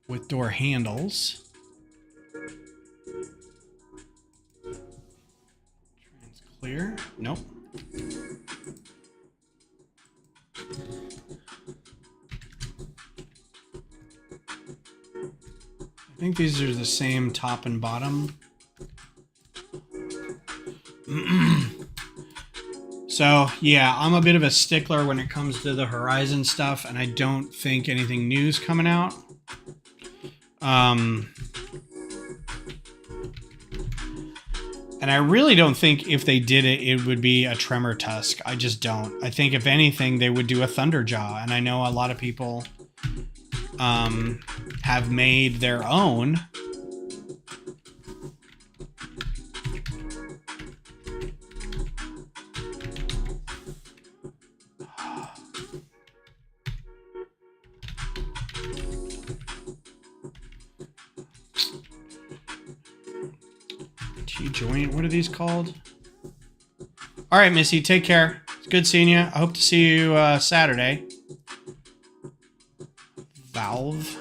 with door handles. Trans clear. Nope. I think these are the same top and bottom. So yeah, I'm a bit of a stickler when it comes to the Horizon stuff, and I don't think anything new's coming out. And I really don't think if they did it, it would be a Tremor Tusk. I just don't. I think if anything, they would do a Thunderjaw. And I know a lot of people have made their own. T-joint, what are these called? All right, Missy, take care. It's good seeing you. I hope to see you Saturday. Valve.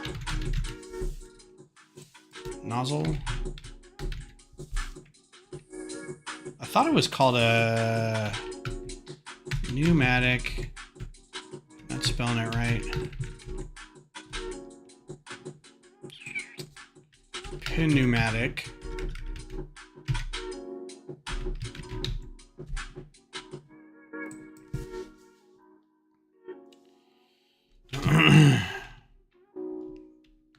Nozzle. I thought it was called a pneumatic. Not spelling it right. Pneumatic.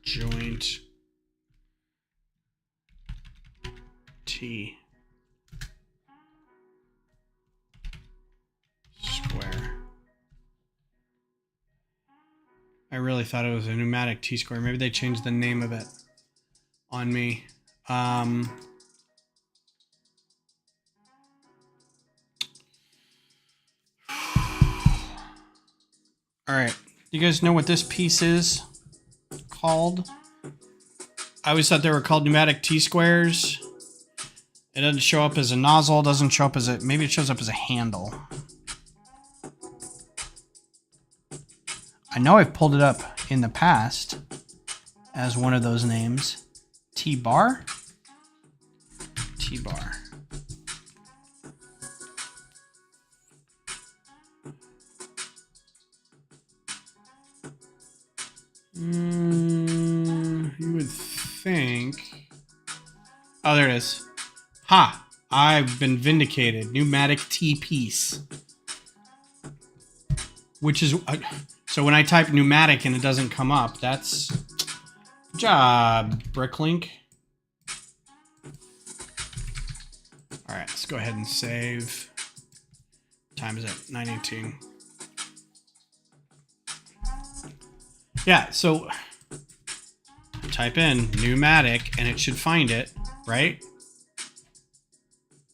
Joint T square. I really thought it was a pneumatic T square. Maybe they changed the name of it on me. All right. Do you guys know what this piece is called? I always thought they were called pneumatic T-squares. It doesn't show up as a nozzle. Doesn't show up as a... Maybe it shows up as a handle. I know I've pulled it up in the past as one of those names. T-bar? T-bar. You would think... Oh, there it is. Ha! I've been vindicated. Pneumatic T-piece. Which is... so when I type pneumatic and it doesn't come up, that's... Good job, Bricklink. Alright, let's go ahead and save. What time is it? 9:18. Yeah, so type in pneumatic and it should find it, right?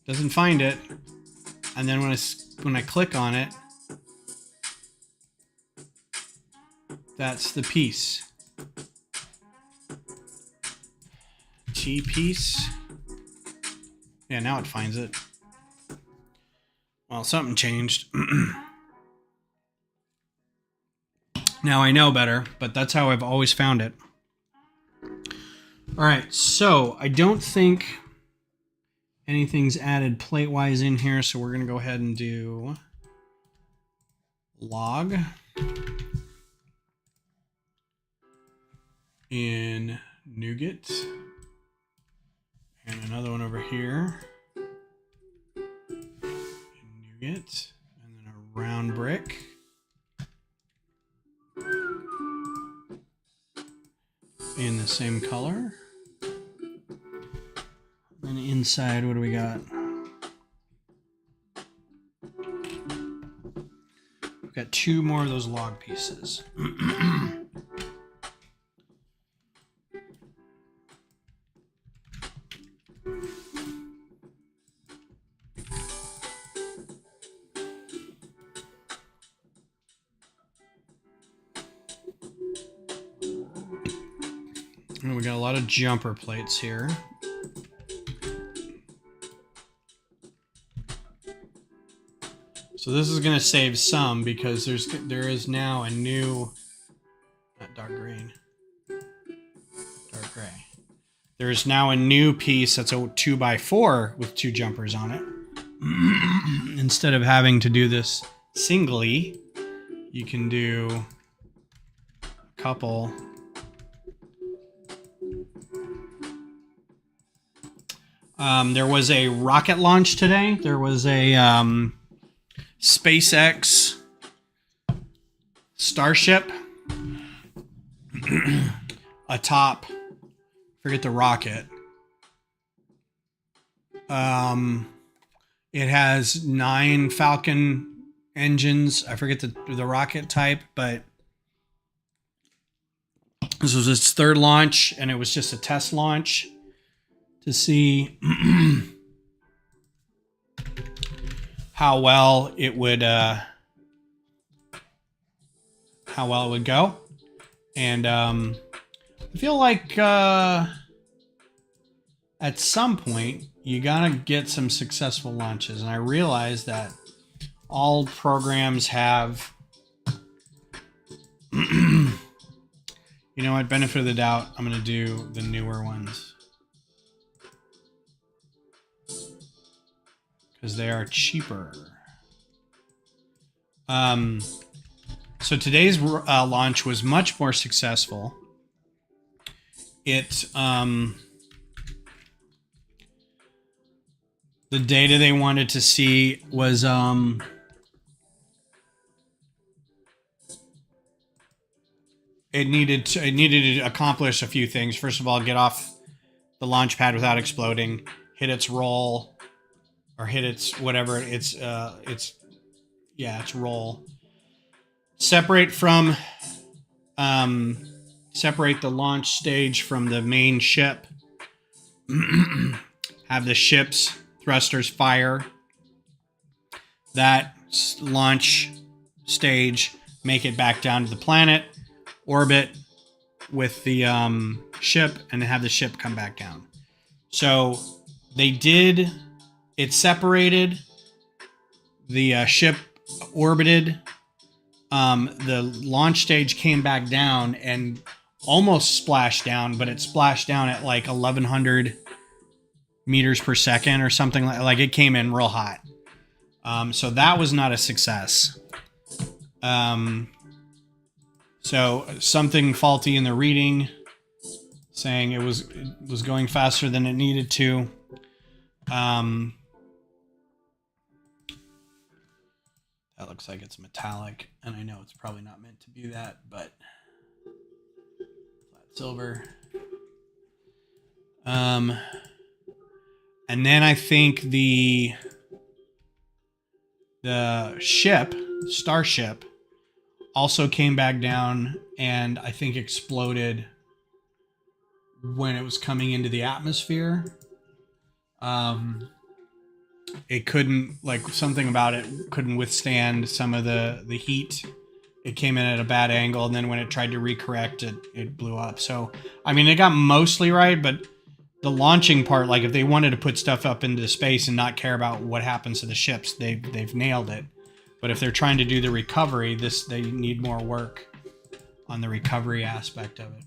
Doesn't find it. And then when I click on it, that's the piece. T-piece. Yeah, now it finds it. Well, something changed. Now I know better, but that's how I've always found it. All right, so I don't think anything's added plate-wise in here, so we're going to go ahead and do log in Nougat. And another one over here in Nougat. And then a round brick. In the same color. And inside, what do we got? We've got 2 more of those log pieces. And we got a lot of jumper plates here. So this is going to save some because there is now a new, not dark green, dark gray. There is now a new piece that's a 2x4 with 2 jumpers on it. Instead of having to do this singly, you can do a couple. There was a rocket launch today. There was a SpaceX Starship atop, forget the rocket. It has 9 Falcon engines. I forget the rocket type, but this was its 3rd launch, and it was just a test launch to see how well it would go. And I feel like at some point you gotta get some successful launches, and I realize that all programs have you know what, benefit of the doubt, I'm gonna do the newer ones because they are cheaper. So today's launch was much more successful. It the data they wanted to see was it needed to accomplish a few things. First of all, get off the launch pad without exploding, hit its roll, or hit its whatever its roll. Separate the launch stage from the main ship. Have the ship's thrusters fire that launch stage, make it back down to the planet, orbit with the ship, and have the ship come back down. So they did. It separated. The ship orbited. The launch stage came back down and almost splashed down, but it splashed down at like 1,100 meters per second or something like it came in real hot. So that was not a success. So something faulty in the reading, saying it was going faster than it needed to. That looks like it's metallic, and I know it's probably not meant to be that, but flat silver. And then I think the ship, Starship, also came back down and I think exploded when it was coming into the atmosphere. It couldn't, like, something about it couldn't withstand some of the heat. It came in at a bad angle, and then when it tried to recorrect, it blew up. So, I mean, it got mostly right, but the launching part, like if they wanted to put stuff up into space and not care about what happens to the ships, they've nailed it. But if they're trying to do the recovery, they need more work on the recovery aspect of it.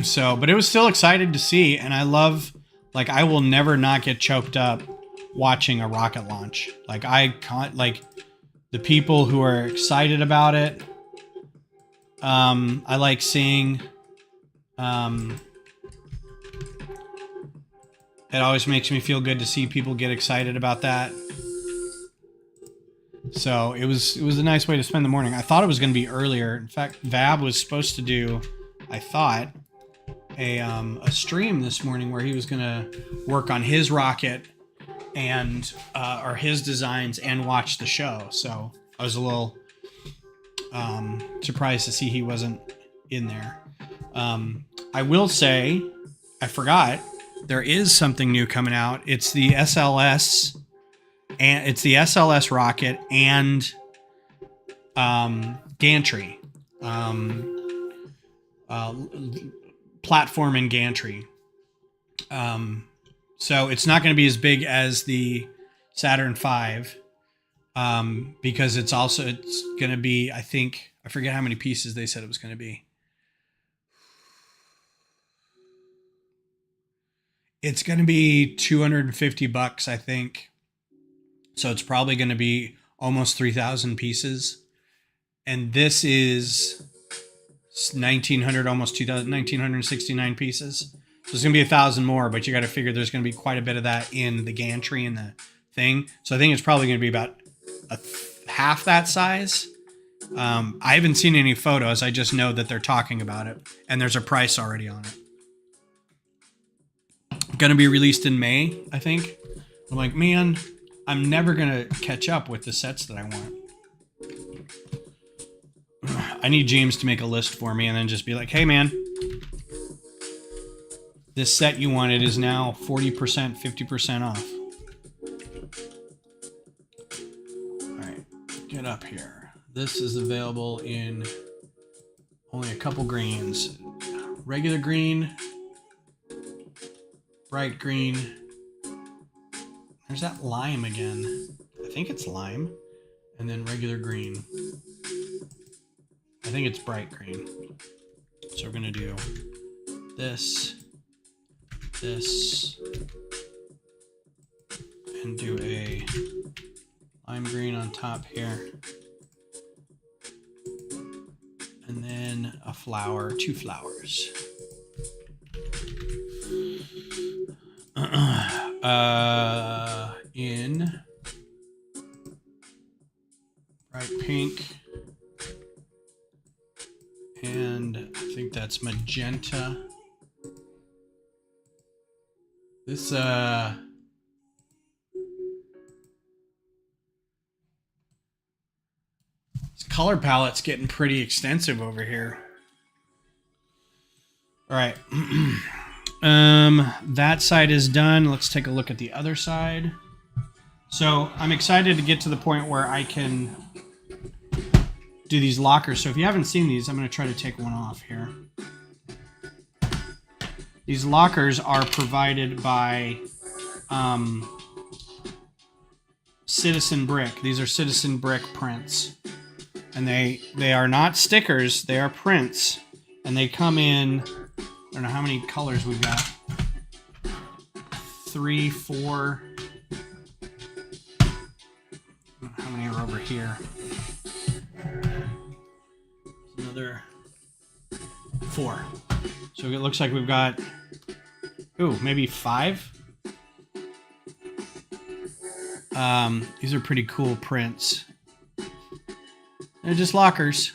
So, but it was still exciting to see, and I love, like, I will never not get choked up watching a rocket launch. Like, I can't, like, the people who are excited about it, I like seeing, it always makes me feel good to see people get excited about that. So it was a nice way to spend the morning. I thought it was going to be earlier. In fact, Vab was supposed to do, I thought, a stream this morning where he was going to work on his rocket and or his designs and watch the show. So I was a little surprised to see he wasn't in there. I will say, I forgot, there is something new coming out. It's the SLS, and it's the SLS rocket and gantry, platform and gantry. So it's not going to be as big as the Saturn V, because it's going to be, I think, I forget how many pieces they said it was going to be. It's going to be $250, I think. So it's probably going to be almost 3,000 pieces. And this is 1,900, almost 2,000, 1,969 pieces. So it's going to be 1,000 more, but you got to figure there's going to be quite a bit of that in the gantry and the thing. So I think it's probably going to be about half that size. I haven't seen any photos. I just know that they're talking about it, and there's a price already on it. Going to be released in May, I think. I'm like, man, I'm never going to catch up with the sets that I want. I need James to make a list for me and then just be like, hey, man, this set you wanted is now 40%, 50% off. All right, get up here. This is available in only a couple greens. Regular green, bright green. There's that lime again. I think it's lime. And then regular green. I think it's bright green. So we're going to do this, and do a lime green on top here. And then a flower, 2 flowers. In bright pink, and I think that's magenta. This color palette's getting pretty extensive over here. All right. That side is done. Let's take a look at the other side. So I'm excited to get to the point where I can do these lockers. So if you haven't seen these, I'm going to try to take one off here. These lockers are provided by Citizen Brick. These are Citizen Brick prints. And they are not stickers, they are prints. And they come in, I don't know how many colors we've got. 3, 4. I don't know how many are over here. Another 4. So it looks like we've got, maybe 5. These are pretty cool prints. They're just lockers.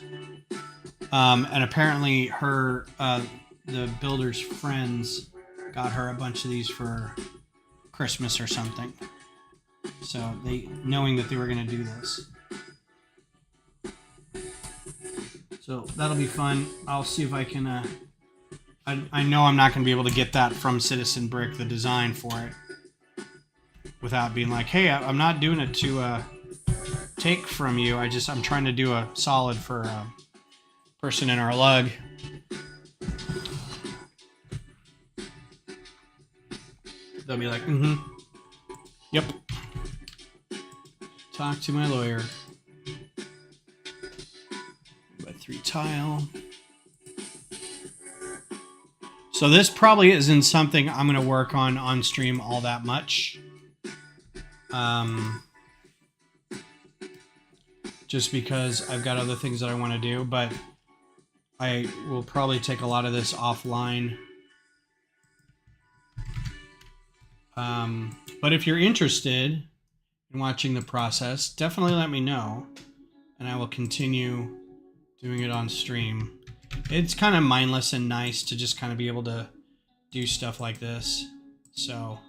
And apparently the builder's friends got her a bunch of these for Christmas or something. So knowing that they were going to do this. So that'll be fun. I'll see if I can, I know I'm not going to be able to get that from Citizen Brick, the design for it, without being like, hey, I'm not doing it to take from you. I'm trying to do a solid for a person in our lug. They'll be like, yep. Talk to my lawyer. 3 tile. So this probably isn't something I'm going to work on stream all that much. Just because I've got other things that I want to do, but I will probably take a lot of this offline. But if you're interested in watching the process, definitely let me know, and I will continue doing it on stream. It's kind of mindless and nice to just kind of be able to do stuff like this. So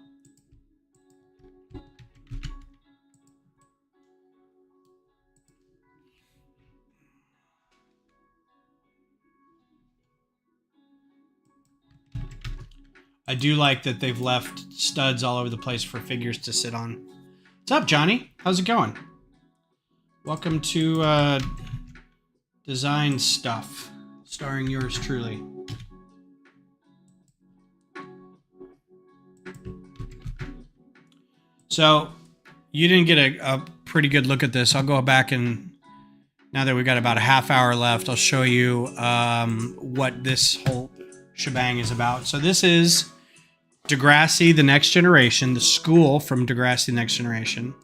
I do like that they've left studs all over the place for figures to sit on. What's up, Johnny? How's it going? Welcome to Design Stuff, starring yours truly. So you didn't get a pretty good look at this. I'll go back and, now that we've got about a half hour left, I'll show you what this whole shebang is about. So this is Degrassi, The Next Generation, the school from Degrassi, The Next Generation.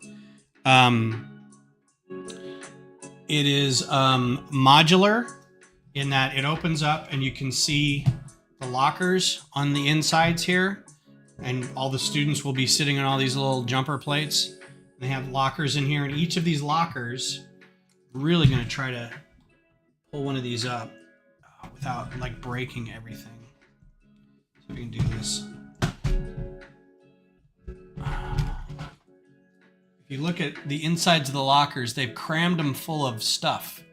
It is modular in that it opens up and you can see the lockers on the insides here, and all the students will be sitting on all these little jumper plates. They have lockers in here, and each of these lockers, we're really going to try to pull one of these up without like breaking everything. So we can do this. If you look at the insides of the lockers, they've crammed them full of stuff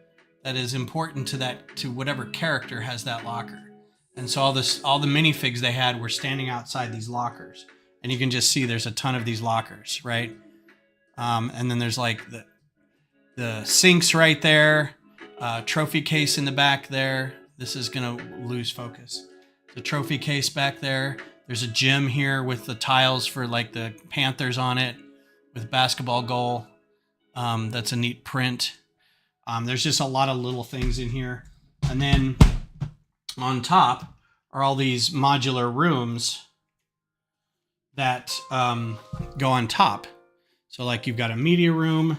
that is important to whatever character has that locker. And so all the minifigs they had were standing outside these lockers, and you can just see there's a ton of these lockers, right? And then there's like the sinks right there, trophy case in the back there. This is gonna lose focus. The trophy case back there. There's a gym here with the tiles for like the Panthers on it, with basketball goal. That's a neat print. There's just a lot of little things in here. And then on top are all these modular rooms that go on top. So like you've got a media room,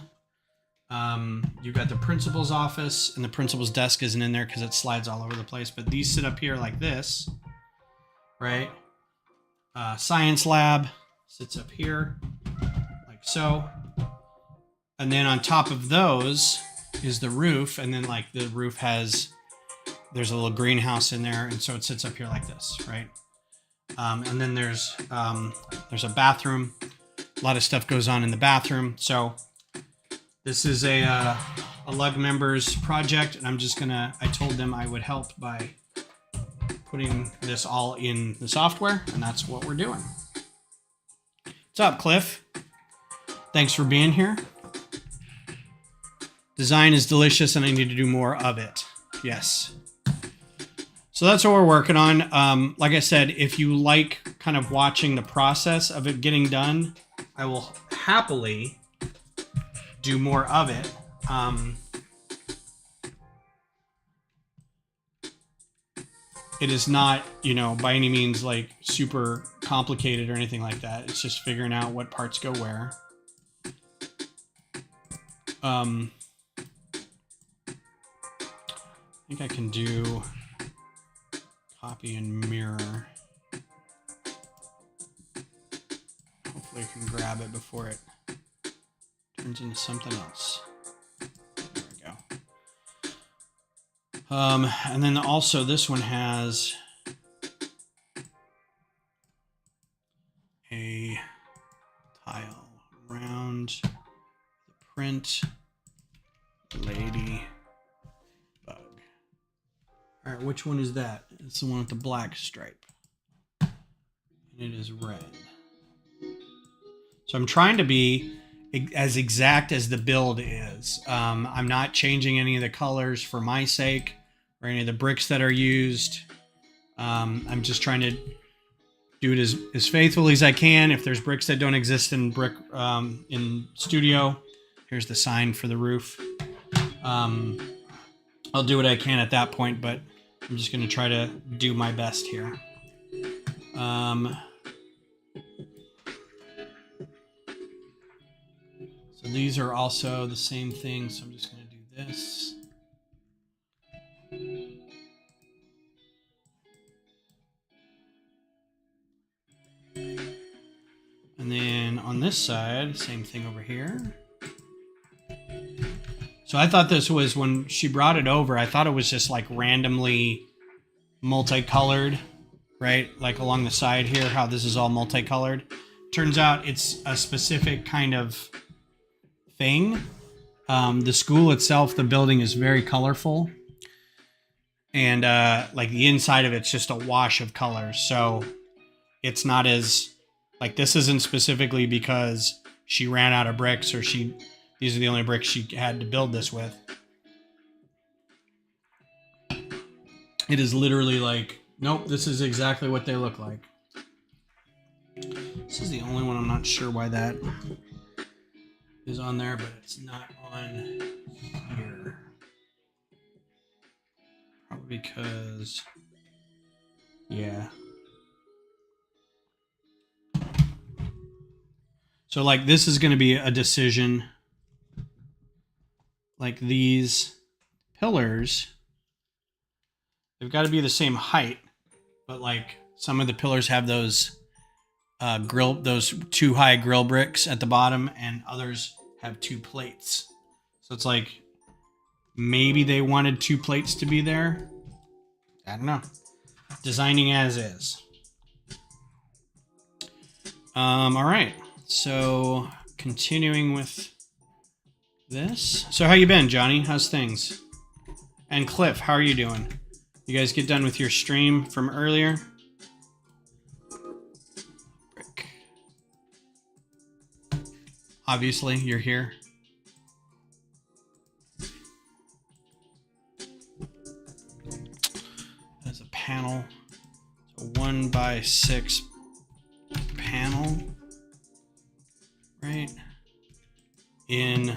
you've got the principal's office, and the principal's desk isn't in there because it slides all over the place. But these sit up here like this, right? Science lab sits up here like so. And then on top of those is the roof. And then like the roof there's a little greenhouse in there. And so it sits up here like this, right? And then there's a bathroom. A lot of stuff goes on in the bathroom. So this is a lug members project, and I told them I would help by putting this all in the software, and that's what we're doing. What's up, Cliff? Thanks for being here. Design is delicious and I need to do more of it. Yes. So that's what we're working on. Like I said, if you like kind of watching the process of it getting done, I will happily do more of it. It is not, you know, by any means like super complicated or anything like that. It's just figuring out what parts go where. I think I can do copy and mirror. Hopefully I can grab it before it turns into something else. There we go. And then also this one has a tile round the print lady bug. All right, which one is that? It's the one with the black stripe. And it is red. So I'm trying to be as exact as the build is. I'm not changing any of the colors for my sake or any of the bricks that are used. I'm just trying to do it as faithfully as I can. If there's bricks that don't exist in in Studio, here's the sign for the roof. I'll do what I can at that point, but I'm just going to try to do my best here. So these are also the same thing, so I'm just going to do this. And then on this side, same thing over here. So I thought this was, when she brought it over, I thought it was just like randomly multicolored, right? Like along the side here, how this is all multicolored. Turns out it's a specific kind of thing. The school itself, the building is very colorful. And like the inside of it's just a wash of colors. So it's not as, like this isn't specifically because she ran out of bricks or these are the only bricks she had to build this with. It is literally like, nope, this is exactly what they look like. This is the only one I'm not sure why that is on there, but it's not on here. Probably because, yeah. So like this is going to be a decision. Like these pillars, they've got to be the same height, but like some of the pillars have those those 2 high grill bricks at the bottom, and others have 2 plates. So it's like maybe they wanted 2 plates to be there. I don't know. Designing as is. All right. So continuing with this. So how you been, Johnny? How's things? And Cliff, how are you doing? You guys get done with your stream from earlier? Brick. Obviously, you're here. That's a panel. It's a 1x6 panel. Right? In...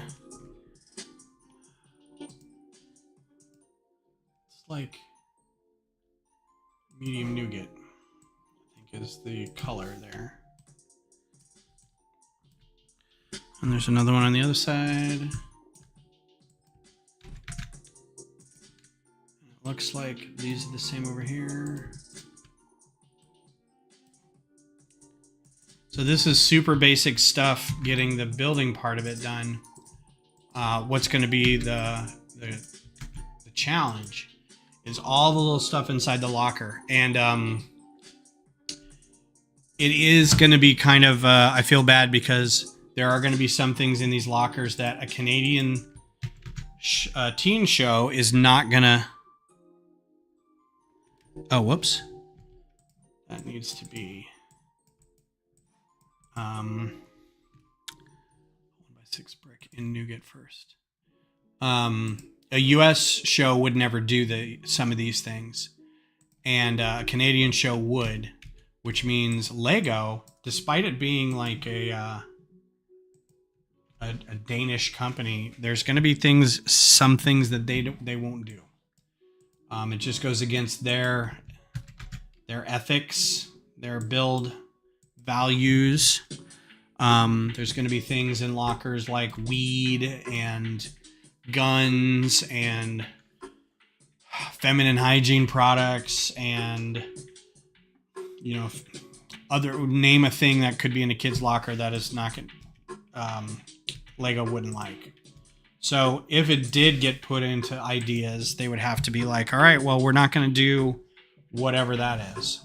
like medium nougat, I think is the color there. And there's another one on the other side. It looks like these are the same over here. So this is super basic stuff, getting the building part of it done. What's going to be the challenge is all the little stuff inside the locker. And it is going to be kind of, I feel bad because there are going to be some things in these lockers that a Canadian teen show is not going to... Oh, whoops. That needs to be... 6 brick in nougat first. A U.S. show would never do some of these things, and a Canadian show would, which means Lego, despite it being like a Danish company, there's going to be some things that they won't do. It just goes against their ethics, their build values. There's going to be things in lockers like weed and guns and feminine hygiene products and, you know, name a thing that could be in a kid's locker that is not Lego wouldn't like. So if it did get put into ideas, they would have to be like, all right, well, we're not going to do whatever that is.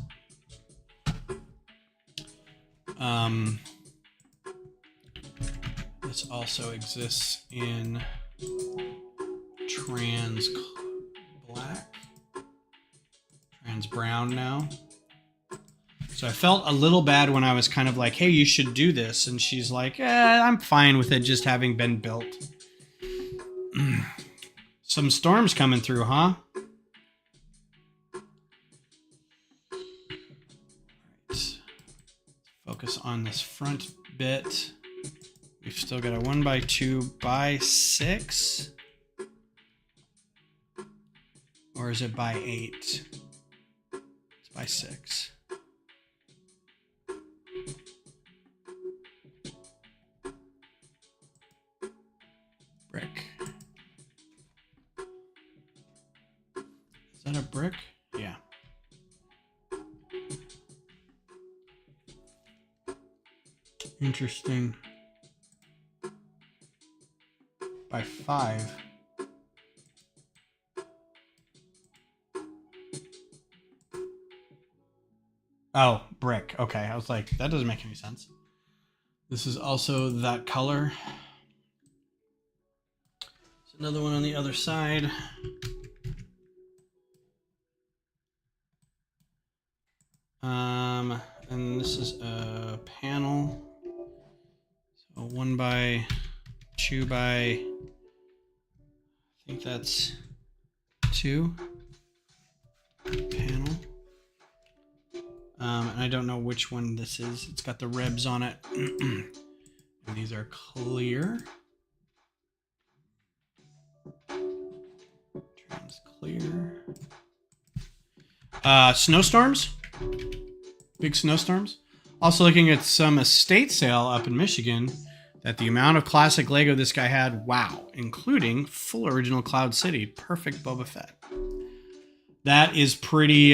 This also exists in trans black, trans brown now. So I felt a little bad when I was kind of like, hey, you should do this. And she's like, I'm fine with it just having been built. Some storms coming through, huh? Right. Focus on this front bit. We've still got a 1x2x6. Or is it by 8? It's by 6. Brick. Is that a brick? Yeah. Interesting. By 5. Oh, brick. Okay, I was like, that doesn't make any sense. This is also that color. There's another one on the other side. And this is a panel. So 1x2x, I think that's 2 panel. And I don't know which one this is. It's got the ribs on it. And these are clear. Trans clear. Snowstorms. Big snowstorms. Also looking at some estate sale up in Michigan, that the amount of classic Lego this guy had, wow, including full original Cloud City, perfect Boba Fett. That is pretty,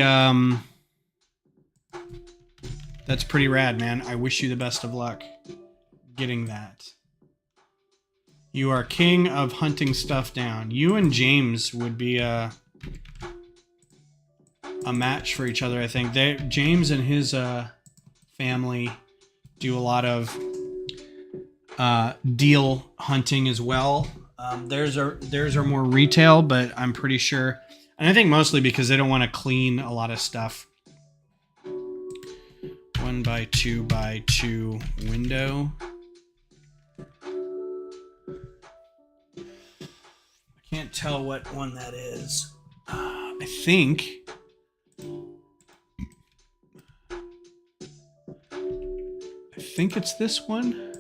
that's pretty rad, man. I wish you the best of luck getting that. You are king of hunting stuff down. You and James would be a match for each other, I think. James and his family do a lot of deal hunting as well. Theirs are more retail, but I'm pretty sure, and I think mostly because they don't want to clean a lot of stuff. 1x2x2 window. I can't tell what one that is. I think it's this one.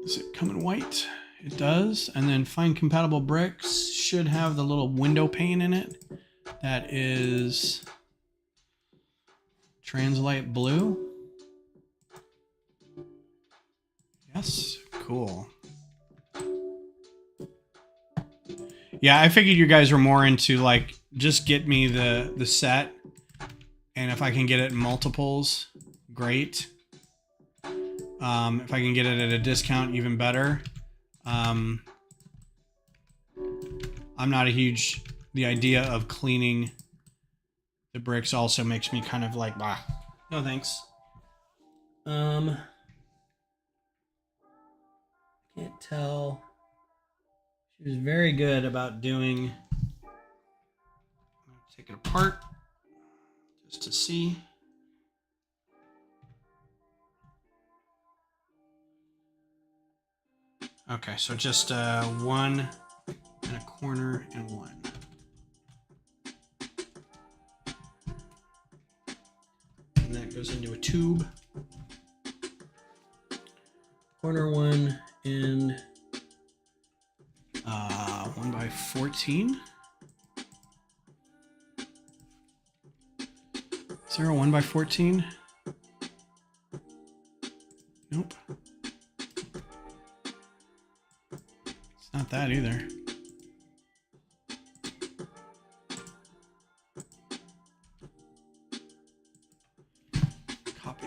Does it come in white? It does. And then find compatible bricks. Should have the little window pane in it. That is Translite blue. Yes, cool. Yeah, I figured you guys were more into like, just get me the set. And if I can get it in multiples, great. If I can get it at a discount, even better. I'm not a huge... The idea of cleaning the bricks also makes me kind of like, bah, no thanks. Can't tell. She was very good about doing... I'm going to take it apart just to see. Okay, so just 1 and a corner and 1. And that goes into a tube. Corner 1 and 1 by 14. Is there a 1 by 14? Nope. It's not that either. Copy.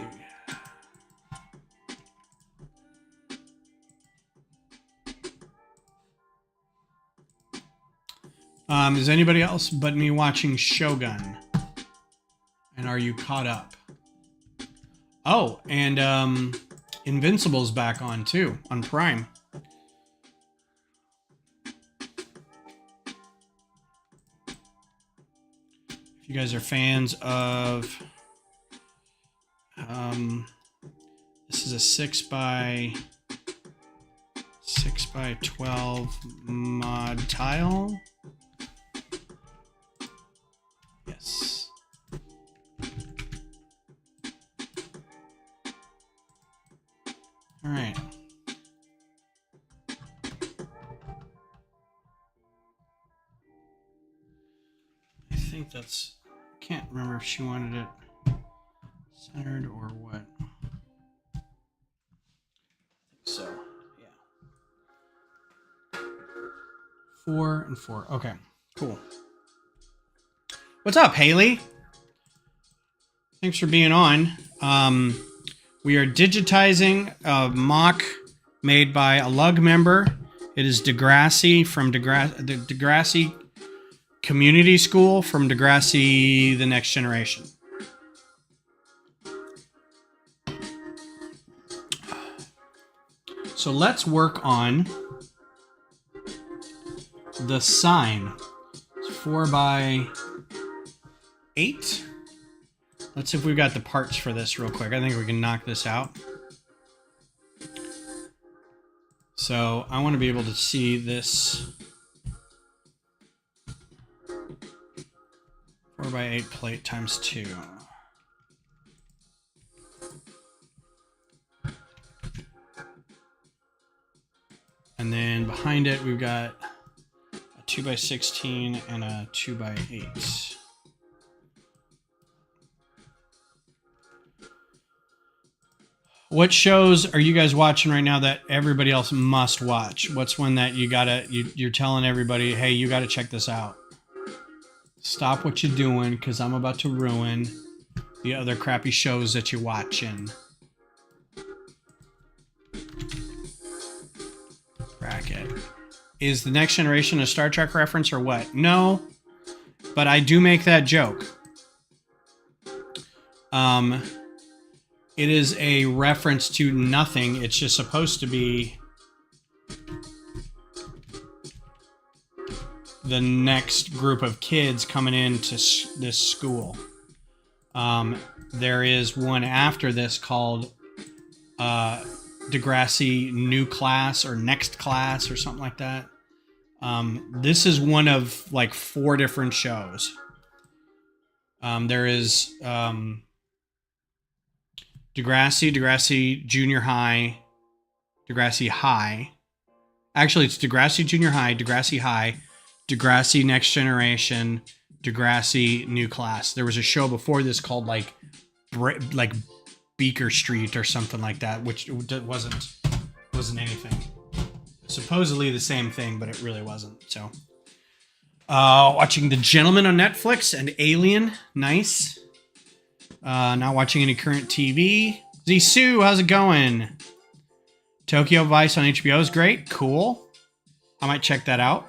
Is anybody else but me watching Shogun? And are you caught up? Oh, and Invincible's back on too, on Prime. If you guys are fans of this is a 6 by 12 mod tile. Yes. All right. I think that's, can't remember if she wanted it centered or what. I think so, yeah. 4 and 4. Okay, cool. What's up, Haley? Thanks for being on. We are digitizing a MOC made by a LUG member. It is Degrassi from the Degrassi Community School from Degrassi The Next Generation. So let's work on the sign. It's 4 by 8. Let's see if we've got the parts for this real quick. I think we can knock this out. So I want to be able to see this 4 by 8 plate times 2. And then behind it, we've got a 2 by 16 and a 2 by 8. What shows are you guys watching right now that everybody else must watch? What's one that you're telling everybody, hey, you gotta check this out? Stop what you're doing, because I'm about to ruin the other crappy shows that you're watching. Bracket. Is The Next Generation a Star Trek reference or what? No, but I do make that joke. It is a reference to nothing. It's just supposed to be the next group of kids coming into this school. There is one after this called Degrassi New Class or Next Class or something like that. This is one of like 4 different shows. There is Degrassi Junior High, Degrassi High. Actually, it's Degrassi Junior High, Degrassi High, Degrassi Next Generation, Degrassi New Class. There was a show before this called like Beaker Street or something like that, which wasn't anything. Supposedly the same thing, but it really wasn't. So, watching The Gentleman on Netflix and Alien, nice. Not watching any current TV. Zisoo, how's it going? Tokyo Vice on HBO is great. Cool. I might check that out.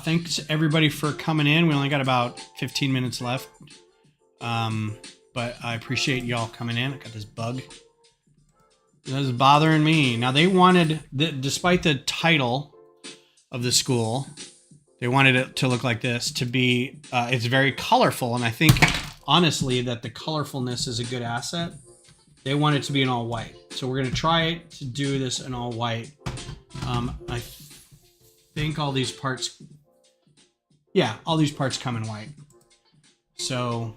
Thanks everybody for coming in. We only got about 15 minutes left. But I appreciate y'all coming in. I got this bug. This is bothering me. Now they wanted, despite the title of the school, they wanted it to look like this, to be, it's very colorful. And I think, honestly, that the colorfulness is a good asset. They want it to be in all white. So we're gonna try to do this in all white. I think all these parts, yeah, all these parts come in white. So,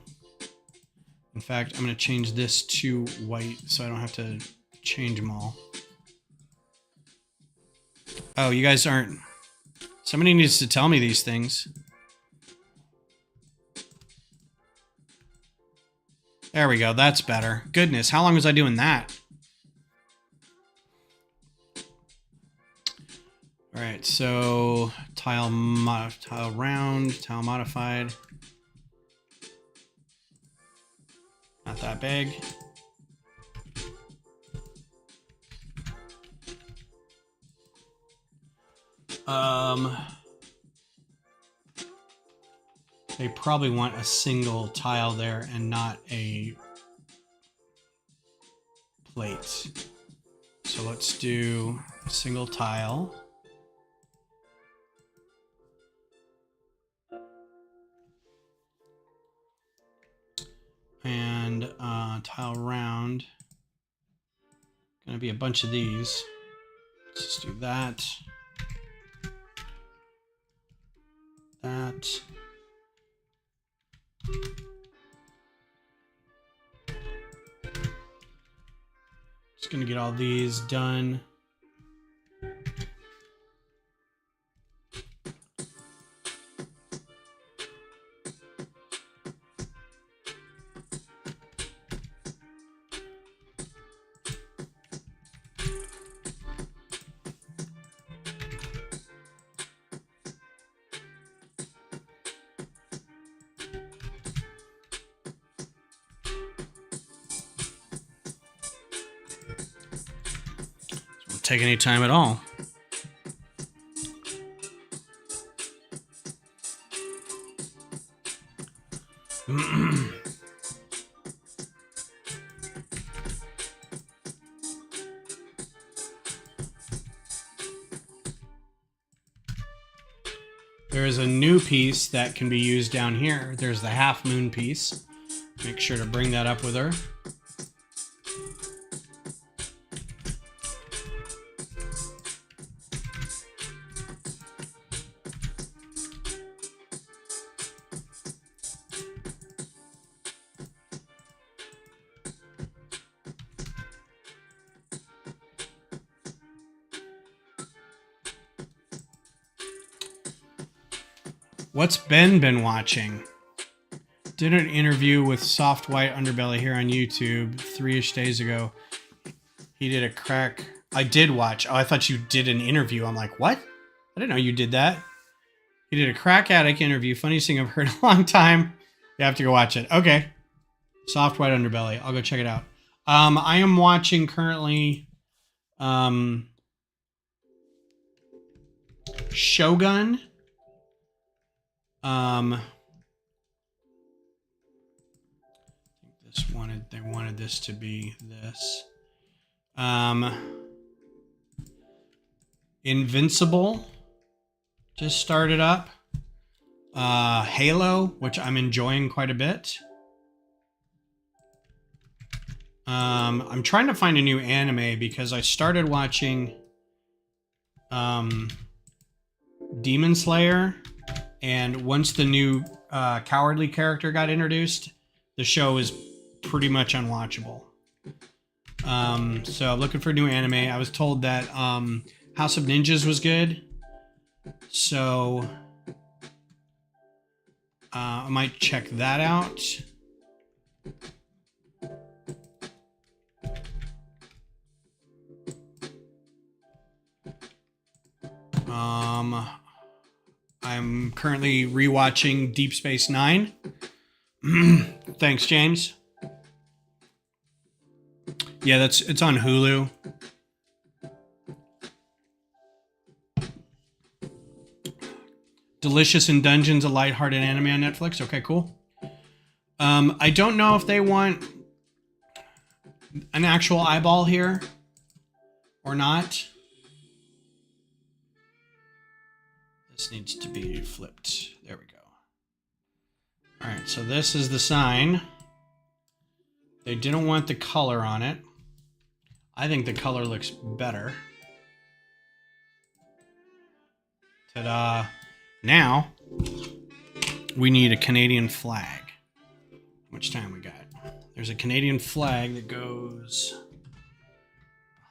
in fact, I'm gonna change this to white so I don't have to change them all. Oh, you guys aren't, somebody needs to tell me these things. There we go, that's better. Goodness, how long was I doing that? All right, so tile round, tile modified. Not that big. They probably want a single tile there and not a plate. So let's do a single tile. And tile round. Gonna be a bunch of these. Let's just do that. That. Just gonna get all these done. Won't take any time at all. There is a new piece that can be used down here. There's the half moon piece. Make sure to bring that up with her. What's Ben been watching? Did an interview with Soft White Underbelly here on YouTube 3-ish days ago. He did a crack. I did watch. Oh, I thought you did an interview. I'm like, what? I didn't know you did that. He did a crack addict interview. Funniest thing I've heard in a long time. You have to go watch it. Okay. Soft White Underbelly. I'll go check it out. I am watching currently Shogun. They wanted this to be this. Invincible just started up. Halo, which I'm enjoying quite a bit. I'm trying to find a new anime because I started watching Demon Slayer, and once the new cowardly character got introduced, the show is pretty much unwatchable. So looking for a new anime. I was told that House of Ninjas was good, so I might check that out. I'm currently rewatching Deep Space Nine. Thanks, James. Yeah, it's on Hulu. Delicious in Dungeons, a lighthearted anime on Netflix. Okay, cool. I don't know if they want an actual eyeball here or not. This needs to be flipped. There we go. All right, so this is the sign. They didn't want the color on it. I think the color looks better. Ta-da. Now, we need a Canadian flag. How much time we got? There's a Canadian flag that goes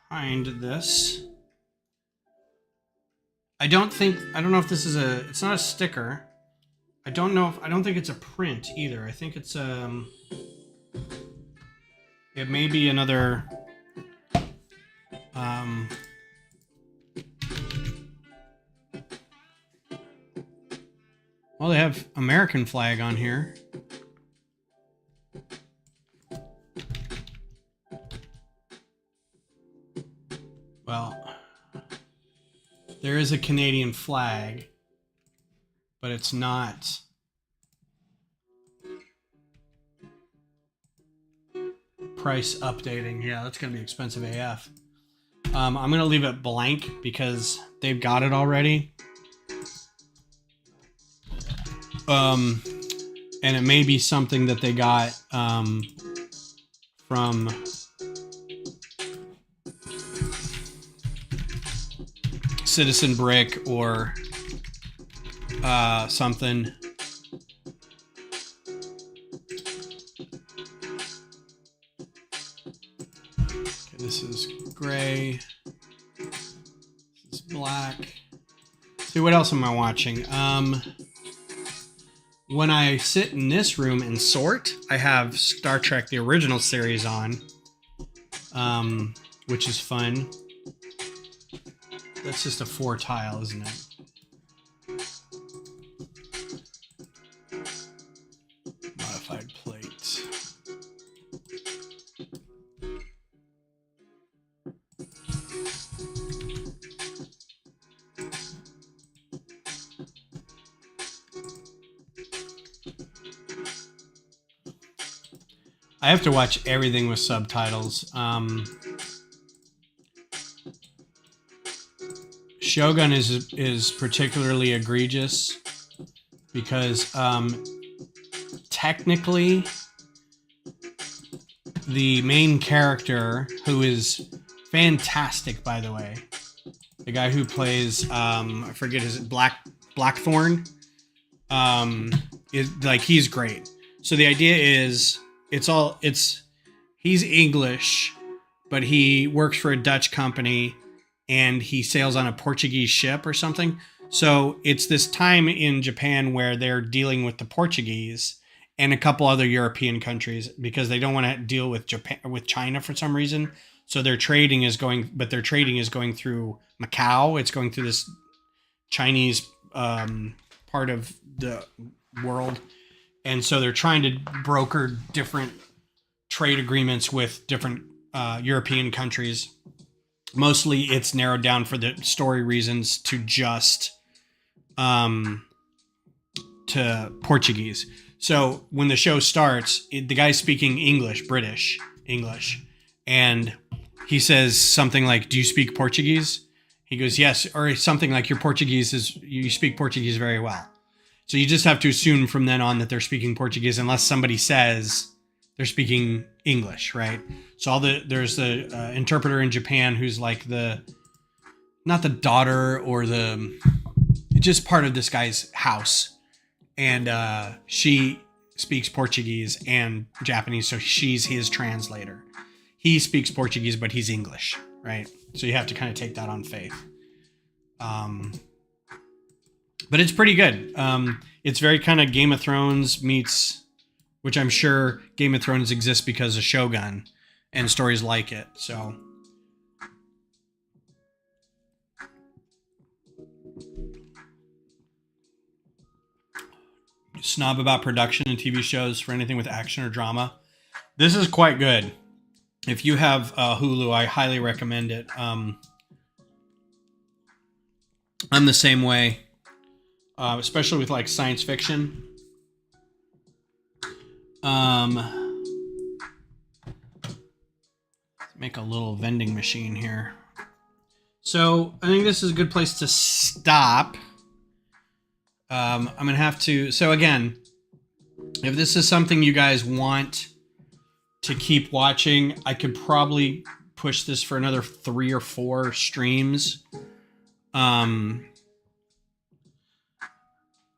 behind this. I don't know if this is it's not a sticker. I don't think it's a print either. I think it's it may be another well, they have American flag on here. Well, there is a Canadian flag, but it's not price updating. Yeah, that's going to be expensive AF. I'm going to leave it blank because they've got it already. And it may be something that they got from Citizen Brick or something. Okay, this is gray. This is black. See, what else am I watching? When I sit in this room and sort, I have Star Trek, the original series on, which is fun. That's just a 4 tile, isn't it? Modified plate. I have to watch everything with subtitles. Shogun is particularly egregious because technically the main character, who is fantastic, by the way, the guy who plays I forget his Blackthorn, is like, he's great. So the idea is he's English, but he works for a Dutch company and he sails on a Portuguese ship or something. So it's this time in Japan where they're dealing with the Portuguese and a couple other European countries because they don't want to deal with China for some reason. So their trading is going through Macau. It's going through this Chinese part of the world. And so they're trying to broker different trade agreements with different European countries. Mostly it's narrowed down for the story reasons to just to Portuguese. So when the show starts, the guy's speaking British English. And he says something like, "Do you speak Portuguese?" He goes, "Yes." Or something like, you speak Portuguese very well. So you just have to assume from then on that they're speaking Portuguese unless somebody says they're speaking English, right? So there's the interpreter in Japan who's like not the daughter or just part of this guy's house. And she speaks Portuguese and Japanese, so she's his translator. He speaks Portuguese, but he's English, right? So you have to kind of take that on faith. But it's pretty good. It's very kind of Game of Thrones meets, which I'm sure Game of Thrones exists because of Shogun and stories like it. So snob about production and TV shows for anything with action or drama. This is quite good. If you have Hulu, I highly recommend it. I'm the same way. Especially with like science fiction. Make a little vending machine here. So I think this is a good place to stop. I'm gonna have to. So again, if this is something you guys want to keep watching. I could probably push this for another 3 or 4 streams.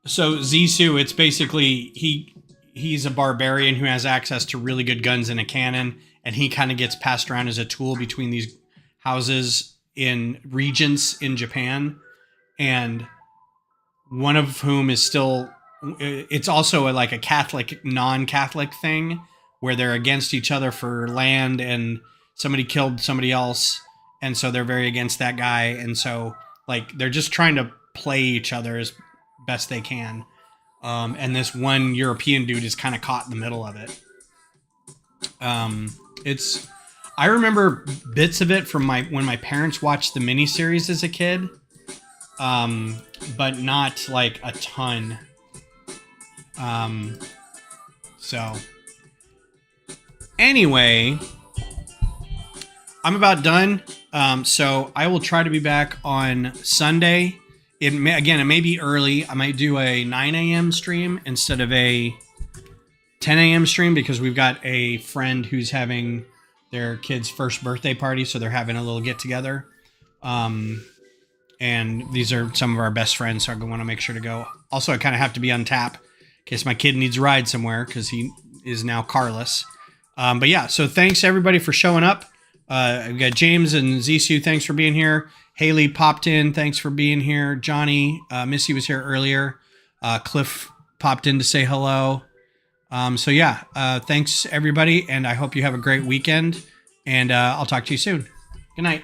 So Zissou, it's basically he's a barbarian who has access to really good guns and a cannon, and he kind of gets passed around as a tool between these houses in regents in Japan, and one of whom is still. It's also like a Catholic, non-Catholic thing where they're against each other for land, and somebody killed somebody else, and so they're very against that guy, and so like they're just trying to play each other as best they can. And this one European dude is kind of caught in the middle of it. I remember bits of it from when my parents watched the miniseries as a kid, but not like a ton. So anyway, I'm about done. So I will try to be back on Sunday. It may be early. I might do a 9 a.m. stream instead of a 10 a.m. stream because we've got a friend who's having their kid's first birthday party. So they're having a little get together. And these are some of our best friends. So I want to make sure to go. Also, I kind of have to be on tap in case my kid needs a ride somewhere because he is now carless. But yeah, so thanks everybody for showing up. We've got James and Zissou. Thanks for being here. Haley popped in. Thanks for being here. Johnny, Missy was here earlier. Cliff popped in to say hello. So yeah, thanks everybody. And I hope you have a great weekend and, I'll talk to you soon. Good night.